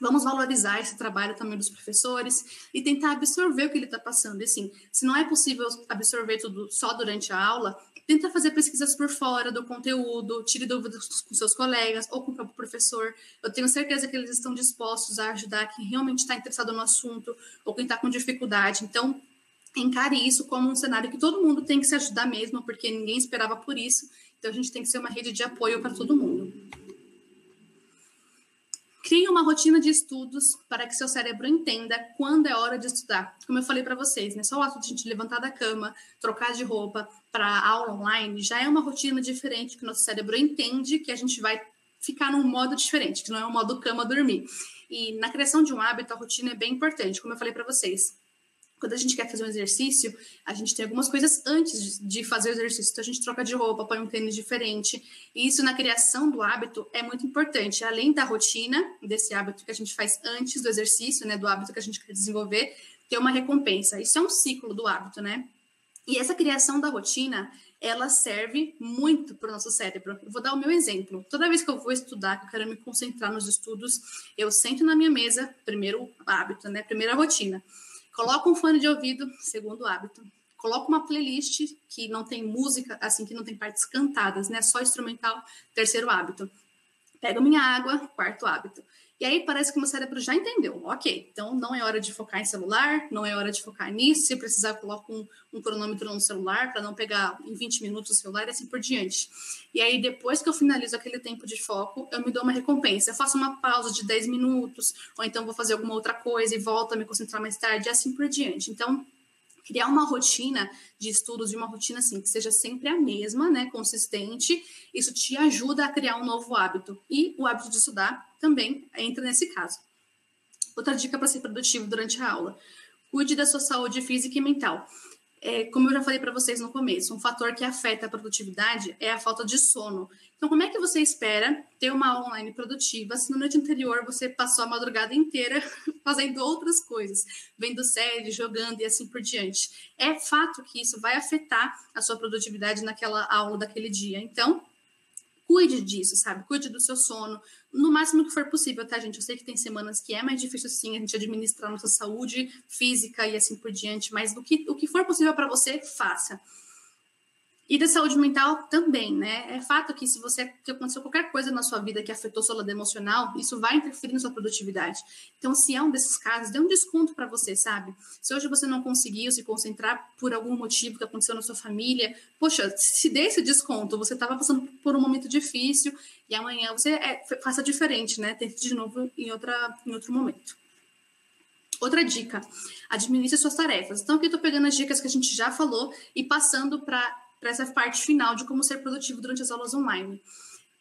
vamos valorizar esse trabalho também dos professores e tentar absorver o que ele está passando. E, assim, se não é possível absorver tudo só durante a aula, tenta fazer pesquisas por fora do conteúdo, tire dúvidas com seus colegas ou com o próprio professor. Eu tenho certeza que eles estão dispostos a ajudar quem realmente está interessado no assunto ou quem está com dificuldade. Então, encare isso como um cenário que todo mundo tem que se ajudar mesmo, porque ninguém esperava por isso. Então, a gente tem que ser uma rede de apoio para todo mundo. Crie uma rotina de estudos para que seu cérebro entenda quando é hora de estudar. Como eu falei para vocês, né? Só o ato de a gente levantar da cama, trocar de roupa para aula online, já é uma rotina diferente que o nosso cérebro entende que a gente vai ficar num modo diferente, que não é um modo cama dormir. E na criação de um hábito, a rotina é bem importante, como eu falei para vocês. Quando a gente quer fazer um exercício, a gente tem algumas coisas antes de fazer o exercício. Então, a gente troca de roupa, põe um tênis diferente. E isso, na criação do hábito, é muito importante. Além da rotina, desse hábito que a gente faz antes do exercício, né, do hábito que a gente quer desenvolver, ter uma recompensa. Isso é um ciclo do hábito, né? E essa criação da rotina, ela serve muito para o nosso cérebro. Eu vou dar o meu exemplo. Toda vez que eu vou estudar, que eu quero me concentrar nos estudos, eu sento na minha mesa, primeiro hábito, né? Primeira rotina. Coloco um fone de ouvido, segundo hábito. Coloco uma playlist que não tem música, assim, que não tem partes cantadas, né? Só instrumental, terceiro hábito. Pego minha água, quarto hábito. E aí parece que o meu cérebro já entendeu. Ok, então não é hora de focar em celular, não é hora de focar nisso. Se precisar, coloco um cronômetro no celular para não pegar em 20 minutos o celular e assim por diante. E aí, depois que eu finalizo aquele tempo de foco, eu me dou uma recompensa. Eu faço uma pausa de 10 minutos, ou então vou fazer alguma outra coisa e volto a me concentrar mais tarde, e assim por diante. Então, criar uma rotina de estudos, de uma rotina assim, que seja sempre a mesma, né, consistente, isso te ajuda a criar um novo hábito. E o hábito de estudar também entra nesse caso. Outra dica para ser produtivo durante a aula: cuide da sua saúde física e mental. Como eu já falei para vocês no começo, um fator que afeta a produtividade é a falta de sono. Então, como é que você espera ter uma aula online produtiva se no noite anterior você passou a madrugada inteira fazendo outras coisas, vendo série, jogando e assim por diante? É fato que isso vai afetar a sua produtividade naquela aula daquele dia. Então, cuide disso, sabe? Cuide do seu sono, no máximo que for possível, tá, gente? Eu sei que tem semanas que é mais difícil, sim, a gente administrar nossa saúde física e assim por diante, mas o que for possível para você, faça. E da saúde mental também, né? É fato que se aconteceu qualquer coisa na sua vida que afetou sua lado emocional, isso vai interferir na sua produtividade. Então, se é um desses casos, dê um desconto para você, sabe? Se hoje você não conseguiu se concentrar por algum motivo que aconteceu na sua família, poxa, se dê esse desconto, você estava passando por um momento difícil e amanhã você faça diferente, né? Tente de novo em outro momento. Outra dica: administre suas tarefas. Então, aqui eu estou pegando as dicas que a gente já falou e passando para essa parte final de como ser produtivo durante as aulas online.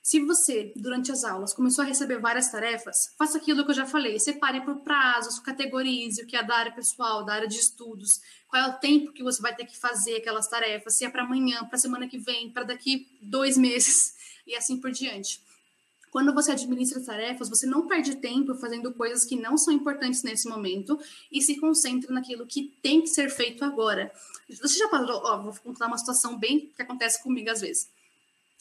Se você, durante as aulas, começou a receber várias tarefas, faça aquilo que eu já falei, separe por prazos, categorize o que é da área pessoal, da área de estudos, qual é o tempo que você vai ter que fazer aquelas tarefas, se é para amanhã, para a semana que vem, para daqui 2 meses, e assim por diante. Quando você administra tarefas, você não perde tempo fazendo coisas que não são importantes nesse momento e se concentra naquilo que tem que ser feito agora. Você já parou? Vou contar uma situação bem que acontece comigo às vezes.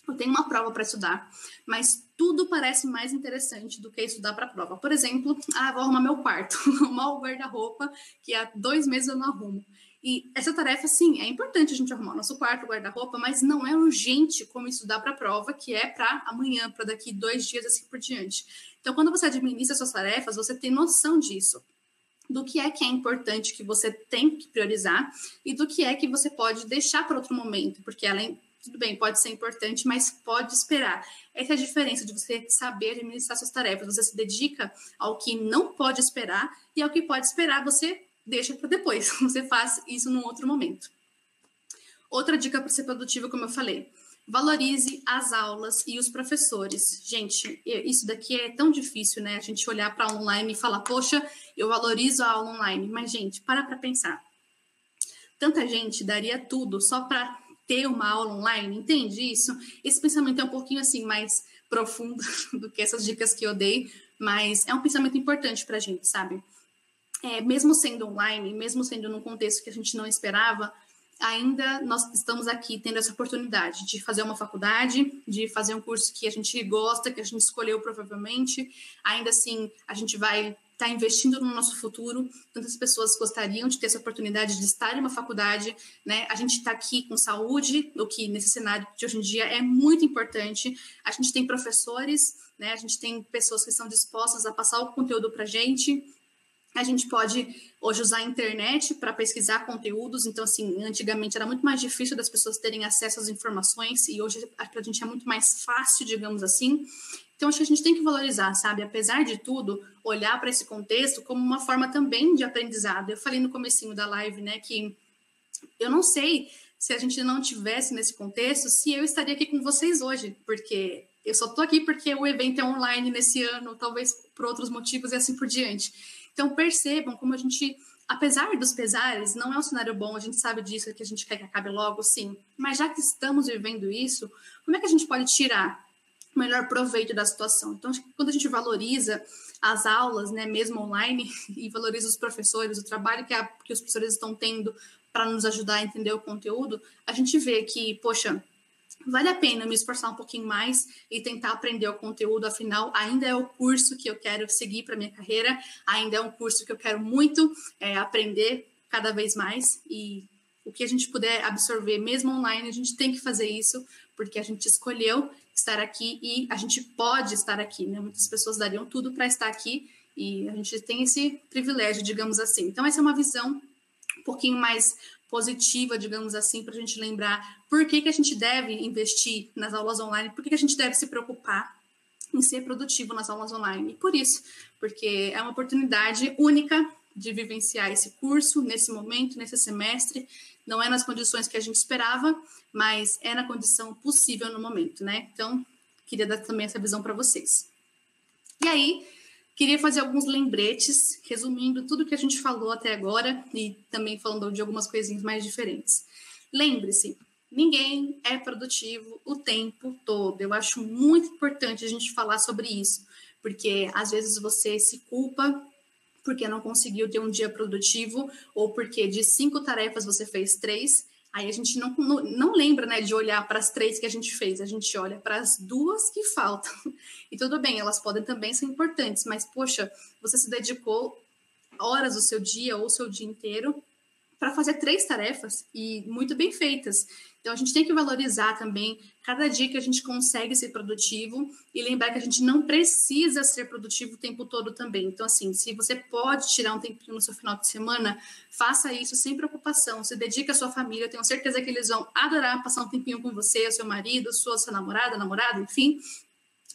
Eu tenho uma prova para estudar, mas tudo parece mais interessante do que estudar para a prova. Por exemplo, vou arrumar meu quarto, arrumar o guarda-roupa, que há 2 meses eu não arrumo. E essa tarefa, sim, é importante a gente arrumar o nosso quarto, o guarda-roupa, mas não é urgente como estudar para a prova, que é para amanhã, para daqui 2 dias, assim por diante. Então, quando você administra suas tarefas, você tem noção disso, do que é importante que você tem que priorizar e do que é que você pode deixar para outro momento, porque tudo bem, pode ser importante, mas pode esperar. Essa é a diferença de você saber administrar suas tarefas. Você se dedica ao que não pode esperar e ao que pode esperar você deixa para depois. Você faz isso num outro momento. Outra dica para ser produtivo, como eu falei: valorize as aulas e os professores. Gente, isso daqui é tão difícil, né? A gente olhar para online e falar, poxa, eu valorizo a aula online. Mas, gente, para pensar. Tanta gente daria tudo só para ter uma aula online, entende isso? Esse pensamento é um pouquinho assim mais profundo do que essas dicas que eu dei, mas é um pensamento importante para a gente, sabe? Mesmo sendo online, mesmo sendo num contexto que a gente não esperava, ainda nós estamos aqui tendo essa oportunidade de fazer uma faculdade, de fazer um curso que a gente gosta, que a gente escolheu provavelmente. Ainda assim, a gente vai estar investindo no nosso futuro. Tantas pessoas gostariam de ter essa oportunidade de estar em uma faculdade, né? A gente está aqui com saúde, o que nesse cenário de hoje em dia é muito importante. A gente tem professores, né? A gente tem pessoas que estão dispostas a passar o conteúdo para a gente. A gente pode hoje usar a internet para pesquisar conteúdos. Então, assim, antigamente era muito mais difícil das pessoas terem acesso às informações e hoje para a gente é muito mais fácil, digamos assim. Então, acho que a gente tem que valorizar, sabe? Apesar de tudo, olhar para esse contexto como uma forma também de aprendizado. Eu falei no comecinho da live, né, que eu não sei se a gente não tivesse nesse contexto, se eu estaria aqui com vocês hoje, porque eu só estou aqui porque o evento é online nesse ano, talvez por outros motivos e assim por diante. Então, percebam como a gente, apesar dos pesares, não é um cenário bom, a gente sabe disso, que a gente quer que acabe logo, sim. Mas já que estamos vivendo isso, como é que a gente pode tirar o melhor proveito da situação? Então, quando a gente valoriza as aulas, né, mesmo online, e valoriza os professores, o trabalho que os professores estão tendo para nos ajudar a entender o conteúdo, a gente vê que, poxa, vale a pena me esforçar um pouquinho mais e tentar aprender o conteúdo, afinal, ainda é o curso que eu quero seguir para minha carreira, ainda é um curso que eu quero muito aprender cada vez mais, e o que a gente puder absorver, mesmo online, a gente tem que fazer isso, porque a gente escolheu estar aqui e a gente pode estar aqui, né? Muitas pessoas dariam tudo para estar aqui e a gente tem esse privilégio, digamos assim. Então, essa é uma visão um pouquinho mais positiva, digamos assim, para a gente lembrar por que a gente deve investir nas aulas online, por que a gente deve se preocupar em ser produtivo nas aulas online. E por isso, porque é uma oportunidade única de vivenciar esse curso, nesse momento, nesse semestre. Não é nas condições que a gente esperava, mas é na condição possível no momento, né? Então, queria dar também essa visão para vocês. E aí, queria fazer alguns lembretes, resumindo tudo que a gente falou até agora e também falando de algumas coisinhas mais diferentes. Lembre-se, ninguém é produtivo o tempo todo. Eu acho muito importante a gente falar sobre isso, porque às vezes você se culpa porque não conseguiu ter um dia produtivo ou porque de 5 tarefas você fez 3. Aí a gente não lembra, né, de olhar para as 3 que a gente fez, a gente olha para as 2 que faltam. E tudo bem, elas podem também ser importantes, mas, poxa, você se dedicou horas do seu dia ou seu dia inteiro para fazer 3 tarefas e muito bem feitas. Então, a gente tem que valorizar também cada dia que a gente consegue ser produtivo e lembrar que a gente não precisa ser produtivo o tempo todo também. Então, assim, se você pode tirar um tempinho no seu final de semana, faça isso sem preocupação. Se dedique à sua família, eu tenho certeza que eles vão adorar passar um tempinho com você, seu marido, sua namorada, namorado, enfim.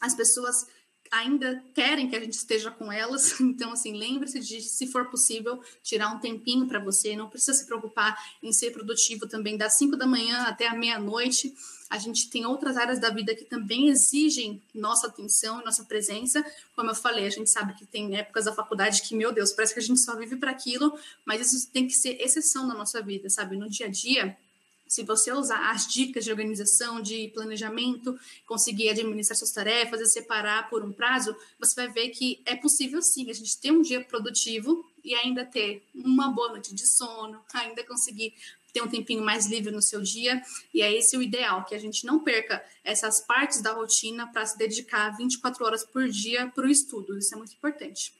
As pessoas ainda querem que a gente esteja com elas, então assim, lembre-se de, se for possível, tirar um tempinho para você, não precisa se preocupar em ser produtivo também das 5 da manhã até a meia-noite. A gente tem outras áreas da vida que também exigem nossa atenção e nossa presença. Como eu falei, a gente sabe que tem épocas da faculdade que, meu Deus, parece que a gente só vive para aquilo, mas isso tem que ser exceção na nossa vida, sabe? No dia a dia, se você usar as dicas de organização, de planejamento, conseguir administrar suas tarefas e separar por um prazo, você vai ver que é possível sim a gente ter um dia produtivo e ainda ter uma boa noite de sono, ainda conseguir ter um tempinho mais livre no seu dia. E é esse o ideal, que a gente não perca essas partes da rotina para se dedicar 24 horas por dia para o estudo. Isso é muito importante.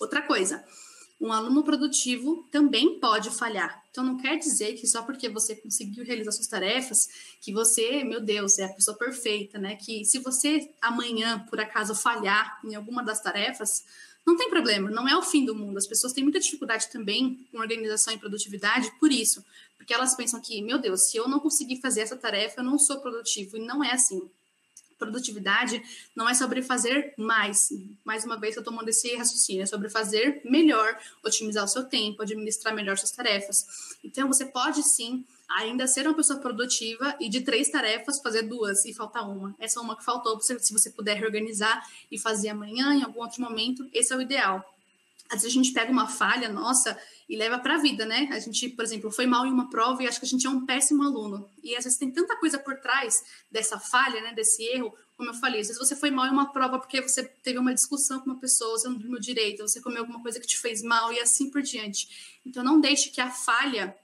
Outra coisa, um aluno produtivo também pode falhar. Então, não quer dizer que só porque você conseguiu realizar suas tarefas, que você, meu Deus, é a pessoa perfeita, né? Que se você amanhã, por acaso, falhar em alguma das tarefas, não tem problema, não é o fim do mundo. As pessoas têm muita dificuldade também com organização e produtividade por isso. Porque elas pensam que, meu Deus, se eu não conseguir fazer essa tarefa, eu não sou produtivo. E não é assim. Produtividade não é sobre fazer mais. Mais uma vez, eu estou tomando esse raciocínio. É sobre fazer melhor, otimizar o seu tempo, administrar melhor suas tarefas. Então, você pode, sim, ainda ser uma pessoa produtiva e de 3 tarefas fazer 2 e faltar uma. Essa uma que faltou, se você puder reorganizar e fazer amanhã, em algum outro momento, esse é o ideal. Às vezes a gente pega uma falha nossa e leva para a vida, né? A gente, por exemplo, foi mal em uma prova e acha que a gente é um péssimo aluno. E às vezes tem tanta coisa por trás dessa falha, né? Desse erro. Como eu falei, às vezes você foi mal em uma prova porque você teve uma discussão com uma pessoa, você não dormiu direito, você comeu alguma coisa que te fez mal e assim por diante. Então não deixe que a falha,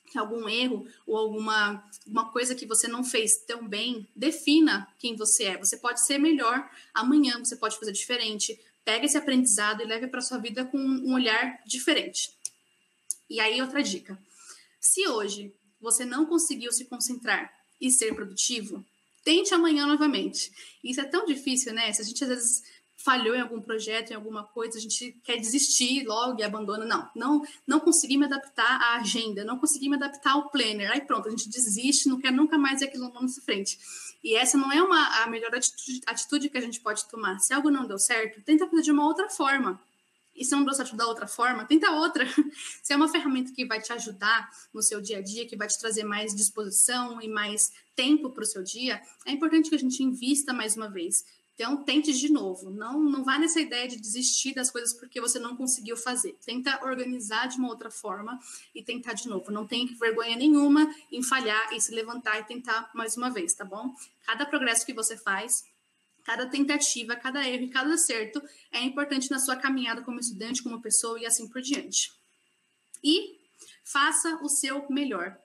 que algum erro ou alguma coisa que você não fez tão bem defina quem você é. Você pode ser melhor amanhã, você pode fazer diferente. Pega esse aprendizado e leve para sua vida com um olhar diferente. E aí, outra dica. Se hoje você não conseguiu se concentrar e ser produtivo, tente amanhã novamente. Isso é tão difícil, né? Se a gente às vezes falhou em algum projeto, em alguma coisa, a gente quer desistir logo e abandona. Não consegui me adaptar à agenda, não consegui me adaptar ao planner. Aí pronto, a gente desiste, não quer nunca mais ver aquilo na nossa frente. E essa não é a melhor atitude que a gente pode tomar. Se algo não deu certo, tenta fazer de uma outra forma. E se não deu certo da outra forma, tenta outra. Se é uma ferramenta que vai te ajudar no seu dia a dia, que vai te trazer mais disposição e mais tempo para o seu dia, é importante que a gente invista mais uma vez. Então, tente de novo. Não vá nessa ideia de desistir das coisas porque você não conseguiu fazer. Tenta organizar de uma outra forma e tentar de novo. Não tem vergonha nenhuma em falhar e se levantar e tentar mais uma vez, tá bom? Cada progresso que você faz, cada tentativa, cada erro e cada acerto é importante na sua caminhada como estudante, como pessoa e assim por diante. E faça o seu melhor.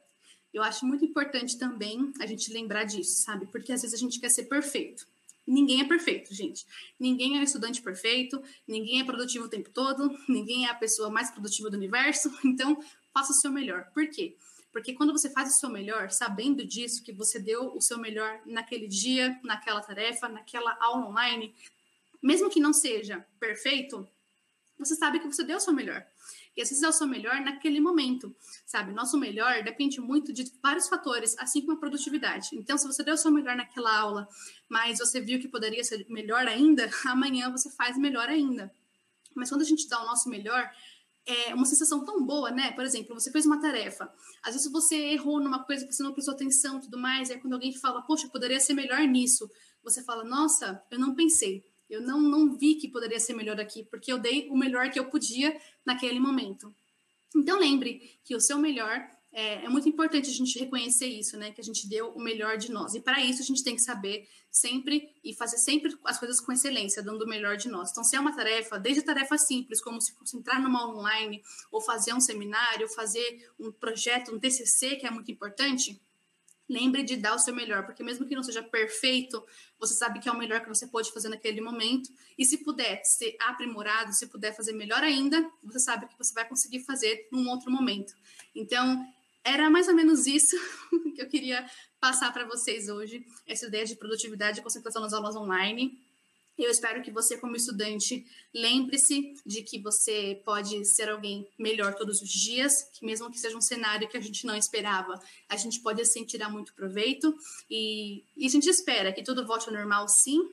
Eu acho muito importante também a gente lembrar disso, sabe? Porque às vezes a gente quer ser perfeito. Ninguém é perfeito, gente. Ninguém é um estudante perfeito, ninguém é produtivo o tempo todo, ninguém é a pessoa mais produtiva do universo. Então, faça o seu melhor. Por quê? Porque quando você faz o seu melhor, sabendo disso, que você deu o seu melhor naquele dia, naquela tarefa, naquela aula online, mesmo que não seja perfeito, você sabe que você deu o seu melhor. E às vezes é o seu melhor naquele momento, sabe? Nosso melhor depende muito de vários fatores, assim como a produtividade. Então, se você deu o seu melhor naquela aula, mas você viu que poderia ser melhor ainda, amanhã você faz melhor ainda. Mas quando a gente dá o nosso melhor, é uma sensação tão boa, né? Por exemplo, você fez uma tarefa, às vezes você errou numa coisa que você não prestou atenção e tudo mais, aí quando alguém fala, poxa, poderia ser melhor nisso, você fala, nossa, eu não pensei. Eu não vi que poderia ser melhor aqui, porque eu dei o melhor que eu podia naquele momento. Então, lembre que o seu melhor é muito importante a gente reconhecer isso, né? Que a gente deu o melhor de nós. E para isso, a gente tem que saber sempre e fazer sempre as coisas com excelência, dando o melhor de nós. Então, se é uma tarefa, desde tarefas simples, como se concentrar numa aula online, ou fazer um seminário, fazer um projeto, um TCC, que é muito importante, lembre de dar o seu melhor, porque mesmo que não seja perfeito, você sabe que é o melhor que você pode fazer naquele momento. E se puder ser aprimorado, se puder fazer melhor ainda, você sabe que você vai conseguir fazer num outro momento. Então, era mais ou menos isso que eu queria passar para vocês hoje, essa ideia de produtividade e concentração nas aulas online. Eu espero que você, como estudante, lembre-se de que você pode ser alguém melhor todos os dias, que mesmo que seja um cenário que a gente não esperava, a gente pode assim tirar muito proveito, e a gente espera que tudo volte ao normal, sim.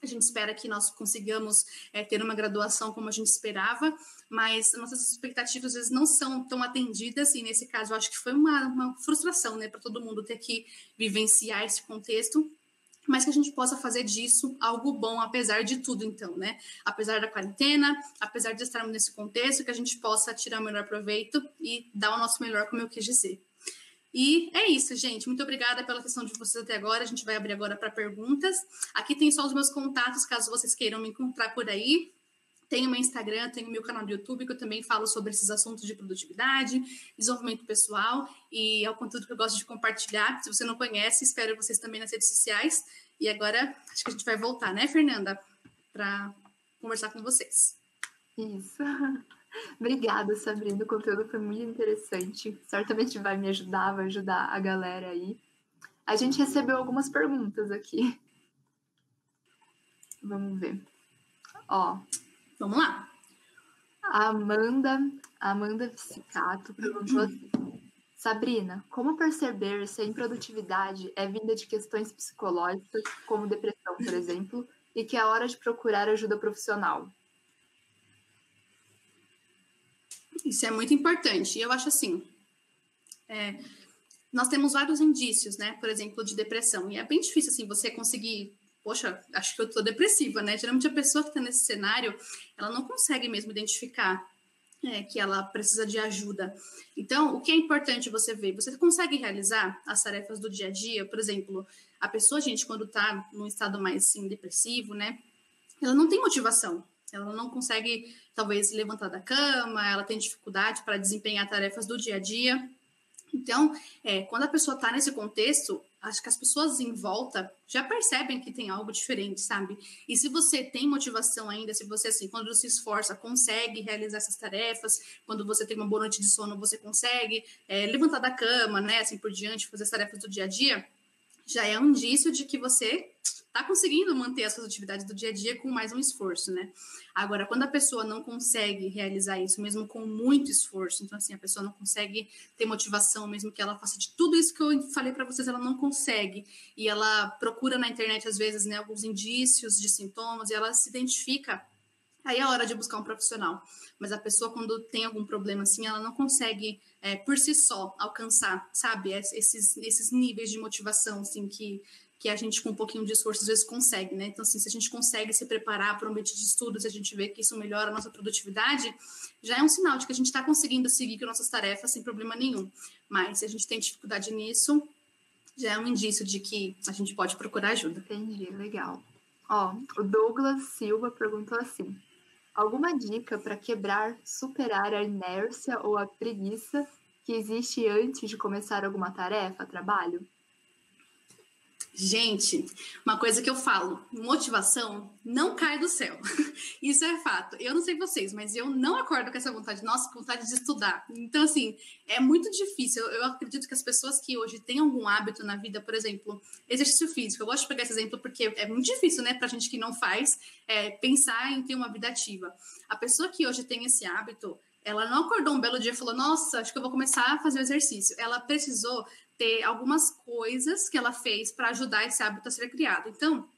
A gente espera que nós consigamos ter uma graduação como a gente esperava, mas nossas expectativas às vezes não são tão atendidas, e nesse caso eu acho que foi uma frustração, né, para todo mundo ter que vivenciar esse contexto, mas que a gente possa fazer disso algo bom, apesar de tudo, então, né? Apesar da quarentena, apesar de estarmos nesse contexto, que a gente possa tirar o melhor proveito e dar o nosso melhor, como eu quis dizer. E é isso, gente. Muito obrigada pela atenção de vocês até agora. A gente vai abrir agora para perguntas. Aqui tem só os meus contatos, caso vocês queiram me encontrar por aí. Tem o meu Instagram, tem o meu canal do YouTube, que eu também falo sobre esses assuntos de produtividade, desenvolvimento pessoal, e é o conteúdo que eu gosto de compartilhar. Se você não conhece, espero vocês também nas redes sociais. E agora, acho que a gente vai voltar, né, Fernanda? Para conversar com vocês. Isso. Obrigada, Sabrina. O conteúdo foi muito interessante. Certamente vai me ajudar, vai ajudar a galera aí. A gente recebeu algumas perguntas aqui. Vamos ver. Ó, vamos lá. A Amanda Vicicato perguntou assim: Sabrina, como perceber se a improdutividade é vinda de questões psicológicas, como depressão, por exemplo, e que é hora de procurar ajuda profissional? Isso é muito importante. E eu acho assim, nós temos vários indícios, né? Por exemplo, de depressão. E é bem difícil, assim, você conseguir... Poxa, acho que eu tô depressiva, né? Geralmente a pessoa que tá nesse cenário, ela não consegue mesmo identificar que ela precisa de ajuda. Então, o que é importante você ver? Você consegue realizar as tarefas do dia a dia? Por exemplo, a pessoa, gente, quando tá num estado mais, assim, depressivo, né? Ela não tem motivação. Ela não consegue, talvez, levantar da cama, ela tem dificuldade para desempenhar tarefas do dia a dia. Então, quando a pessoa está nesse contexto, acho que as pessoas em volta já percebem que tem algo diferente, sabe? E se você tem motivação ainda, se você, assim, quando se esforça, consegue realizar essas tarefas, quando você tem uma boa noite de sono, você consegue levantar da cama, né, assim por diante, fazer as tarefas do dia a dia, já é um indício de que você está conseguindo manter as suas atividades do dia a dia com mais um esforço, né? Agora, quando a pessoa não consegue realizar isso, mesmo com muito esforço, então, assim, a pessoa não consegue ter motivação, mesmo que ela faça de tudo isso que eu falei para vocês, ela não consegue, e ela procura na internet, às vezes, né, alguns indícios de sintomas, e ela se identifica, aí é hora de buscar um profissional. Mas a pessoa, quando tem algum problema assim, ela não consegue, por si só, alcançar, sabe, esses níveis de motivação, assim, que a gente, com um pouquinho de esforço, às vezes consegue, né? Então, assim, se a gente consegue se preparar para um ambiente de estudo, se a gente vê que isso melhora a nossa produtividade, já é um sinal de que a gente está conseguindo seguir com nossas tarefas sem problema nenhum. Mas se a gente tem dificuldade nisso, já é um indício de que a gente pode procurar ajuda. Entendi, legal. Ó, o Douglas Silva perguntou assim: alguma dica para quebrar, superar a inércia ou a preguiça que existe antes de começar alguma tarefa, trabalho? Gente, uma coisa que eu falo, motivação não cai do céu. Isso é fato. Eu não sei vocês, mas eu não acordo com essa vontade, nossa, com vontade de estudar. Então, assim, é muito difícil. Eu acredito que as pessoas que hoje têm algum hábito na vida, por exemplo, exercício físico, eu gosto de pegar esse exemplo porque é muito difícil, né, pra gente que não faz, pensar em ter uma vida ativa. A pessoa que hoje tem esse hábito, ela não acordou um belo dia e falou, nossa, acho que eu vou começar a fazer o exercício. Ela precisou ter algumas coisas que ela fez para ajudar esse hábito a ser criado. Então,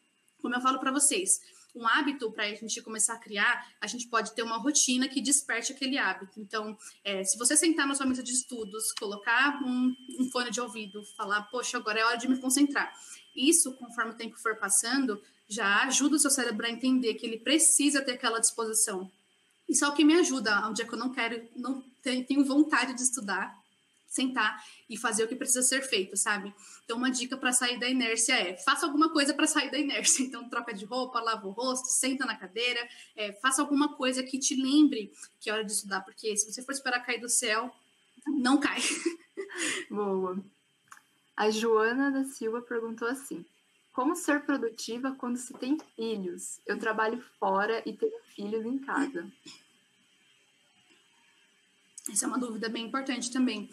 como eu falo para vocês, um hábito para a gente começar a criar, a gente pode ter uma rotina que desperte aquele hábito. Então, se você sentar na sua mesa de estudos, colocar um fone de ouvido, falar, poxa, agora é hora de me concentrar. Isso, conforme o tempo for passando, já ajuda o seu cérebro a entender que ele precisa ter aquela disposição. Isso é o que me ajuda, um dia que eu não tenho vontade de estudar, sentar e fazer o que precisa ser feito, sabe? Então, uma dica para sair da inércia faça alguma coisa para sair da inércia. Então, troca de roupa, lava o rosto, senta na cadeira, faça alguma coisa que te lembre que é hora de estudar, porque se você for esperar cair do céu, não cai. Boa. A Joana da Silva perguntou assim, como ser produtiva quando se tem filhos? Eu trabalho fora e tenho filhos em casa. Essa é uma dúvida bem importante também.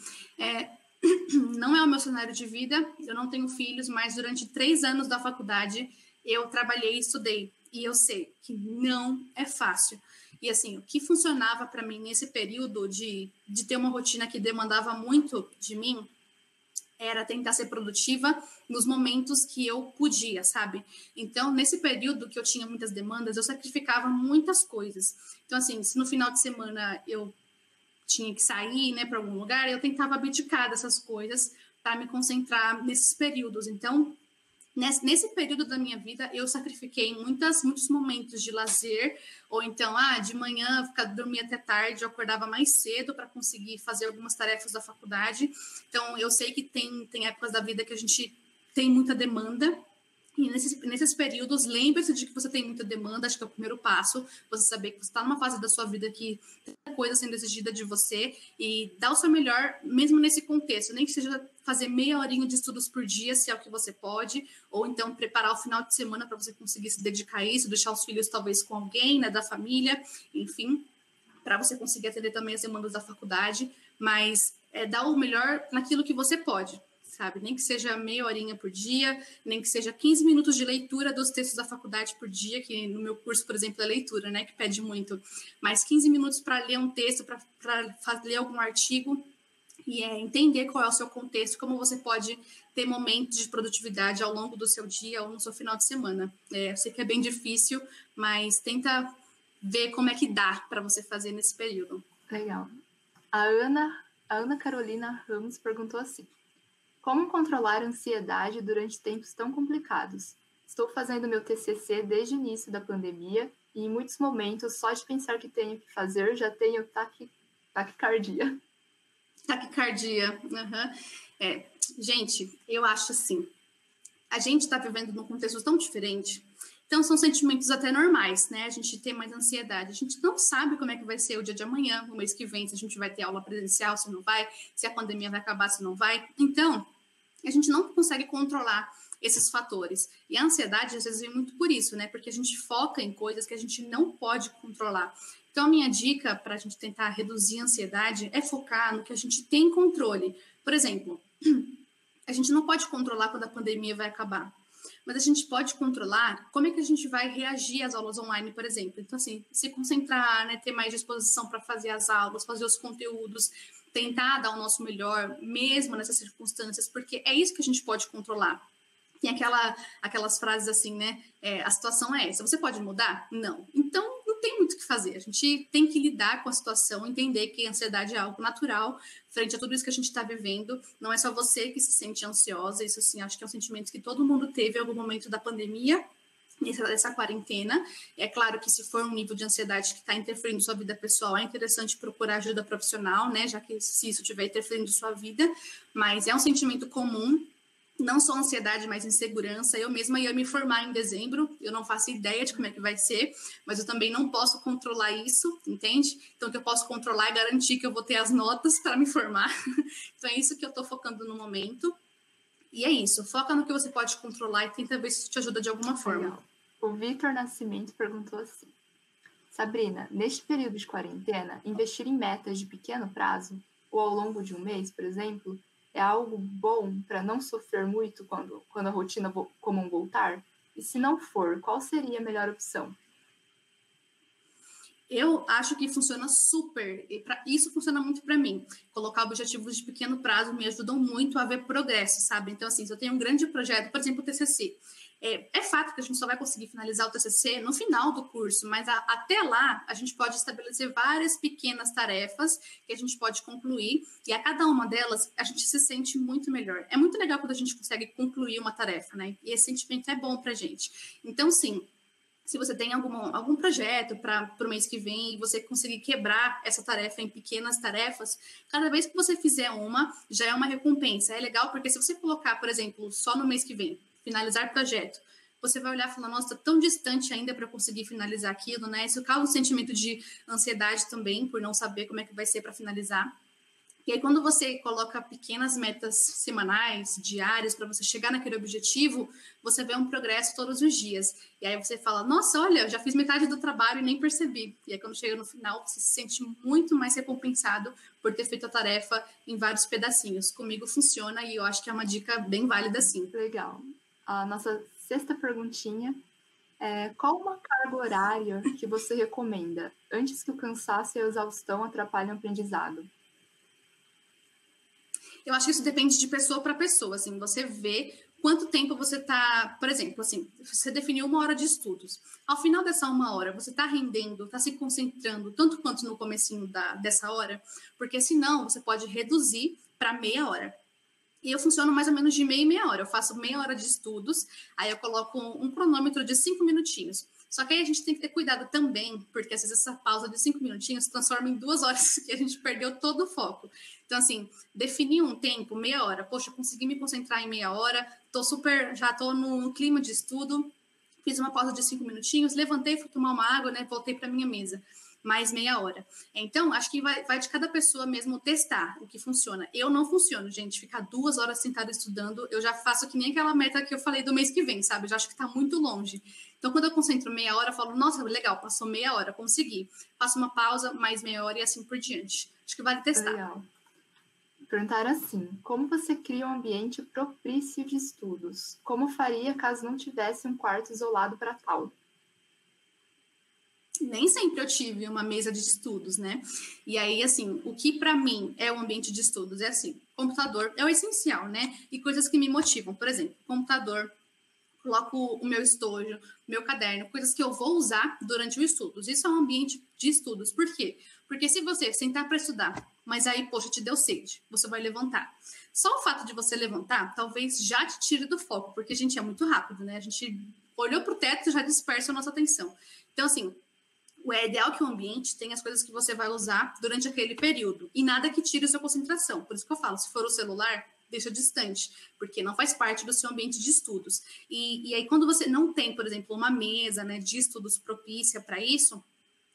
Não é o meu cenário de vida, eu não tenho filhos, mas durante 3 anos da faculdade eu trabalhei e estudei. E eu sei que não é fácil. E assim, o que funcionava para mim nesse período de ter uma rotina que demandava muito de mim era tentar ser produtiva nos momentos que eu podia, sabe? Então, nesse período que eu tinha muitas demandas, eu sacrificava muitas coisas. Então, assim, se no final de semana eu tinha que sair, né, para algum lugar, eu tentava abdicar dessas coisas para me concentrar nesses períodos. Então, nesse período da minha vida, eu sacrifiquei muitos momentos de lazer, ou então, de manhã, dormia até tarde, eu acordava mais cedo para conseguir fazer algumas tarefas da faculdade. Então, eu sei que tem épocas da vida que a gente tem muita demanda, e nesses períodos, lembre-se de que você tem muita demanda, acho que é o primeiro passo, você saber que você está numa fase da sua vida que tem coisa sendo exigida de você e dar o seu melhor, mesmo nesse contexto, nem que seja fazer meia horinha de estudos por dia, se é o que você pode, ou então preparar o final de semana para você conseguir se dedicar a isso, deixar os filhos talvez com alguém, né, da família, enfim, para você conseguir atender também as demandas da faculdade, mas dar o melhor naquilo que você pode, sabe? Nem que seja meia horinha por dia, nem que seja 15 minutos de leitura dos textos da faculdade por dia, que no meu curso, por exemplo, é leitura, né? Que pede muito. Mas 15 minutos para ler um texto, para ler algum artigo e entender qual é o seu contexto, como você pode ter momentos de produtividade ao longo do seu dia ou no seu final de semana. Eu sei que é bem difícil, mas tenta ver como é que dá para você fazer nesse período. Legal. A Ana Carolina Ramos perguntou assim, como controlar a ansiedade durante tempos tão complicados? Estou fazendo meu TCC desde o início da pandemia e em muitos momentos, só de pensar que tenho que fazer, já tenho taquicardia. Taquicardia. Uhum. Gente, eu acho assim, a gente está vivendo num contexto tão diferente, então são sentimentos até normais, né? A gente tem mais ansiedade, a gente não sabe como é que vai ser o dia de amanhã, o mês que vem, se a gente vai ter aula presencial, se não vai, se a pandemia vai acabar, se não vai. Então, a gente não consegue controlar esses fatores. E a ansiedade, às vezes, vem muito por isso, né? Porque a gente foca em coisas que a gente não pode controlar. Então, a minha dica para a gente tentar reduzir a ansiedade é focar no que a gente tem controle. Por exemplo, a gente não pode controlar quando a pandemia vai acabar, mas a gente pode controlar como é que a gente vai reagir às aulas online, por exemplo. Então, assim, se concentrar, né, ter mais disposição para fazer as aulas, fazer os conteúdos, tentar dar o nosso melhor, mesmo nessas circunstâncias, porque é isso que a gente pode controlar. Tem aquelas frases assim, né? A situação é essa. Você pode mudar? Não. Então, não tem muito o que fazer. A gente tem que lidar com a situação, entender que a ansiedade é algo natural frente a tudo isso que a gente está vivendo. Não é só você que se sente ansiosa. Isso, assim, acho que é um sentimento que todo mundo teve em algum momento da pandemia, nessa quarentena. É claro que se for um nível de ansiedade que está interferindo em sua vida pessoal, é interessante procurar ajuda profissional, né? Já que se isso estiver interferindo em sua vida. Mas é um sentimento comum. Não só ansiedade, mas insegurança. Eu mesma ia me formar em dezembro, eu não faço ideia de como é que vai ser, mas eu também não posso controlar isso, entende? Então, o que eu posso controlar é garantir que eu vou ter as notas para me formar. Então, é isso que eu estou focando no momento. E é isso, foca no que você pode controlar e tenta ver se isso te ajuda de alguma forma. Legal. O Vitor Nascimento perguntou assim: Sabrina, neste período de quarentena, investir em metas de pequeno prazo, ou ao longo de um mês, por exemplo, é algo bom para não sofrer muito quando a rotina comum voltar? E se não for, qual seria a melhor opção? Eu acho que funciona super, e isso funciona muito para mim. Colocar objetivos de pequeno prazo me ajudam muito a ver progresso, sabe? Então, assim, se eu tenho um grande projeto, por exemplo, o TCC, é fato que a gente só vai conseguir finalizar o TCC no final do curso, mas até lá a gente pode estabelecer várias pequenas tarefas que a gente pode concluir, e a cada uma delas a gente se sente muito melhor. É muito legal quando a gente consegue concluir uma tarefa, né? E esse sentimento é bom pra gente. Então, sim, se você tem algum projeto para o mês que vem e você conseguir quebrar essa tarefa em pequenas tarefas, cada vez que você fizer uma, já é uma recompensa. É legal porque se você colocar, por exemplo, só no mês que vem, finalizar projeto, você vai olhar e falar, nossa, tá tão distante ainda para conseguir finalizar aquilo, né? Isso causa um sentimento de ansiedade também, por não saber como é que vai ser para finalizar. E aí, quando você coloca pequenas metas semanais, diárias, para você chegar naquele objetivo, você vê um progresso todos os dias. E aí você fala, nossa, olha, já fiz metade do trabalho e nem percebi. E aí, quando chega no final, você se sente muito mais recompensado por ter feito a tarefa em vários pedacinhos. Comigo funciona e eu acho que é uma dica bem válida, sim. Legal. A nossa sexta perguntinha é: qual uma carga horária que você recomenda antes que o cansaço e a exaustão atrapalhem o aprendizado? Eu acho que isso depende de pessoa para pessoa, assim, você vê quanto tempo você tá, por exemplo, assim, você definiu 1 hora de estudos. Ao final dessa 1 hora, você tá rendendo, tá se concentrando tanto quanto no comecinho dessa hora, porque senão você pode reduzir para meia hora. E eu funciono mais ou menos de meia em meia hora. Eu faço meia hora de estudos, aí eu coloco um cronômetro de 5 minutinhos. Só que aí a gente tem que ter cuidado também, porque às vezes essa pausa de 5 minutinhos se transforma em 2 horas e a gente perdeu todo o foco. Então, assim, definir um tempo, meia hora. Poxa, eu consegui me concentrar em meia hora, já tô no clima de estudo, fiz uma pausa de 5 minutinhos, levantei, fui tomar uma água, né? Voltei para minha mesa. Mais meia hora. Então, acho que vai de cada pessoa mesmo testar o que funciona. Eu não funciono, gente. Ficar 2 horas sentada estudando, eu já faço que nem aquela meta que eu falei do mês que vem, sabe? Eu já acho que tá muito longe. Então, quando eu concentro meia hora, eu falo, nossa, legal, passou meia hora, consegui. Faço uma pausa, mais meia hora e assim por diante. Acho que vale testar. Legal. Perguntaram assim: como você cria um ambiente propício de estudos? Como faria caso não tivesse um quarto isolado para tal? Nem sempre eu tive uma mesa de estudos, né? E aí, assim, o que para mim é um ambiente de estudos é assim, computador é o essencial, né? E coisas que me motivam, por exemplo, computador, coloco o meu estojo, meu caderno, coisas que eu vou usar durante o estudos. Isso é um ambiente de estudos. Por quê? Porque se você sentar para estudar, mas aí, poxa, te deu sede, você vai levantar. Só o fato de você levantar, talvez já te tire do foco, porque a gente é muito rápido, né? A gente olhou para o teto e já dispersa a nossa atenção. Então, assim, é ideal que o ambiente tenha as coisas que você vai usar durante aquele período e nada que tire a sua concentração. Por isso que eu falo, se for o celular, deixa distante, porque não faz parte do seu ambiente de estudos. E aí, quando você não tem, por exemplo, uma mesa, né, de estudos propícia para isso,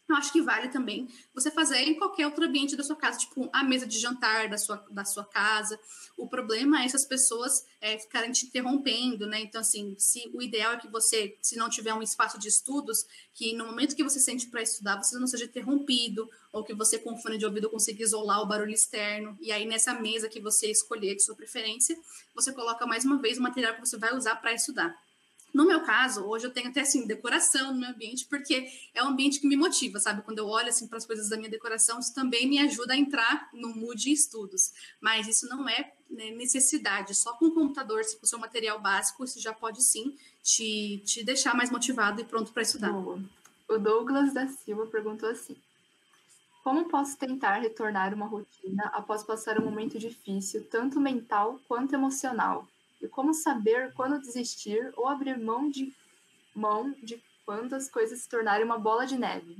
eu acho que vale também você fazer em qualquer outro ambiente da sua casa, tipo a mesa de jantar da sua casa. O problema é essas pessoas ficarem te interrompendo, né? Então, assim, o ideal é que você, se não tiver um espaço de estudos, que no momento que você sente para estudar, você não seja interrompido, ou que você com fone de ouvido consiga isolar o barulho externo. E aí, nessa mesa que você escolher de sua preferência, você coloca mais uma vez o material que você vai usar para estudar. No meu caso, hoje eu tenho até assim decoração no meu ambiente, porque é um ambiente que me motiva, sabe? Quando eu olho assim para as coisas da minha decoração, isso também me ajuda a entrar no mood de estudos. Mas isso não é, né, necessidade. Só com o computador, se for seu material básico, isso já pode sim te deixar mais motivado e pronto para estudar. Boa. O Douglas da Silva perguntou assim: como posso tentar retornar uma rotina após passar um momento difícil, tanto mental quanto emocional? E como saber quando desistir ou abrir mão de quando as coisas se tornarem uma bola de neve?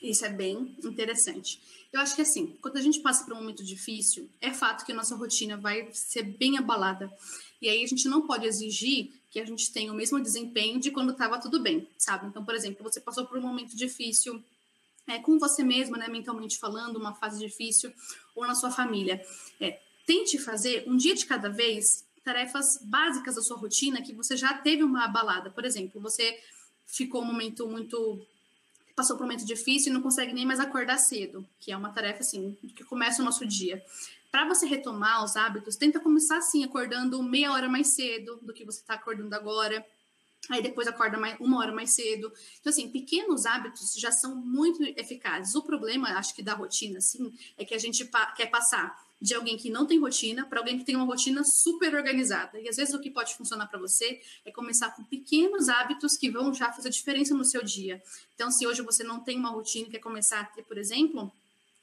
Isso é bem interessante. Eu acho que assim, quando a gente passa por um momento difícil, é fato que a nossa rotina vai ser bem abalada. E aí a gente não pode exigir que a gente tenha o mesmo desempenho de quando estava tudo bem, sabe? Então, por exemplo, você passou por um momento difícil com você mesma, né, mentalmente falando, uma fase difícil, ou na sua família. tente fazer um dia de cada vez, tarefas básicas da sua rotina que você já teve uma abalada. Por exemplo, você ficou um momento passou por um momento difícil e não consegue nem mais acordar cedo, que é uma tarefa, assim, que começa o nosso dia. Para você retomar os hábitos, tenta começar, assim, acordando meia hora mais cedo do que você está acordando agora. Aí depois acorda uma hora mais cedo. Então, assim, pequenos hábitos já são muito eficazes. O problema, acho que da rotina, assim, é que a gente quer passar de alguém que não tem rotina para alguém que tem uma rotina super organizada. E às vezes o que pode funcionar para você é começar com pequenos hábitos que vão já fazer diferença no seu dia. Então, se hoje você não tem uma rotina e quer começar a ter, por exemplo,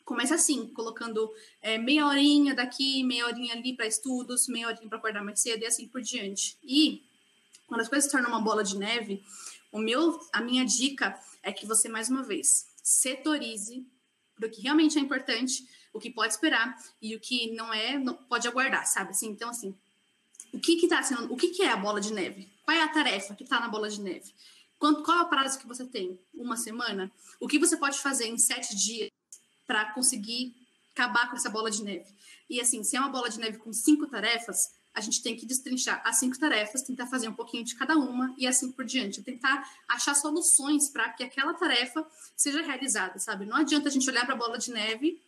começa assim, colocando meia horinha daqui, meia horinha ali para estudos, meia horinha para acordar mais cedo e assim por diante. E quando as coisas se tornam uma bola de neve, a minha dica é que você, mais uma vez, setorize para o que realmente é importante, o que pode esperar e o que não pode aguardar, sabe? Assim, então, assim, o que é a bola de neve? Qual é a tarefa que está na bola de neve? Qual é o prazo que você tem? Uma semana? O que você pode fazer em 7 dias para conseguir acabar com essa bola de neve? E assim, se é uma bola de neve com 5 tarefas, a gente tem que destrinchar as 5 tarefas, tentar fazer um pouquinho de cada uma e assim por diante. Tentar achar soluções para que aquela tarefa seja realizada, sabe? Não adianta a gente olhar para a bola de neve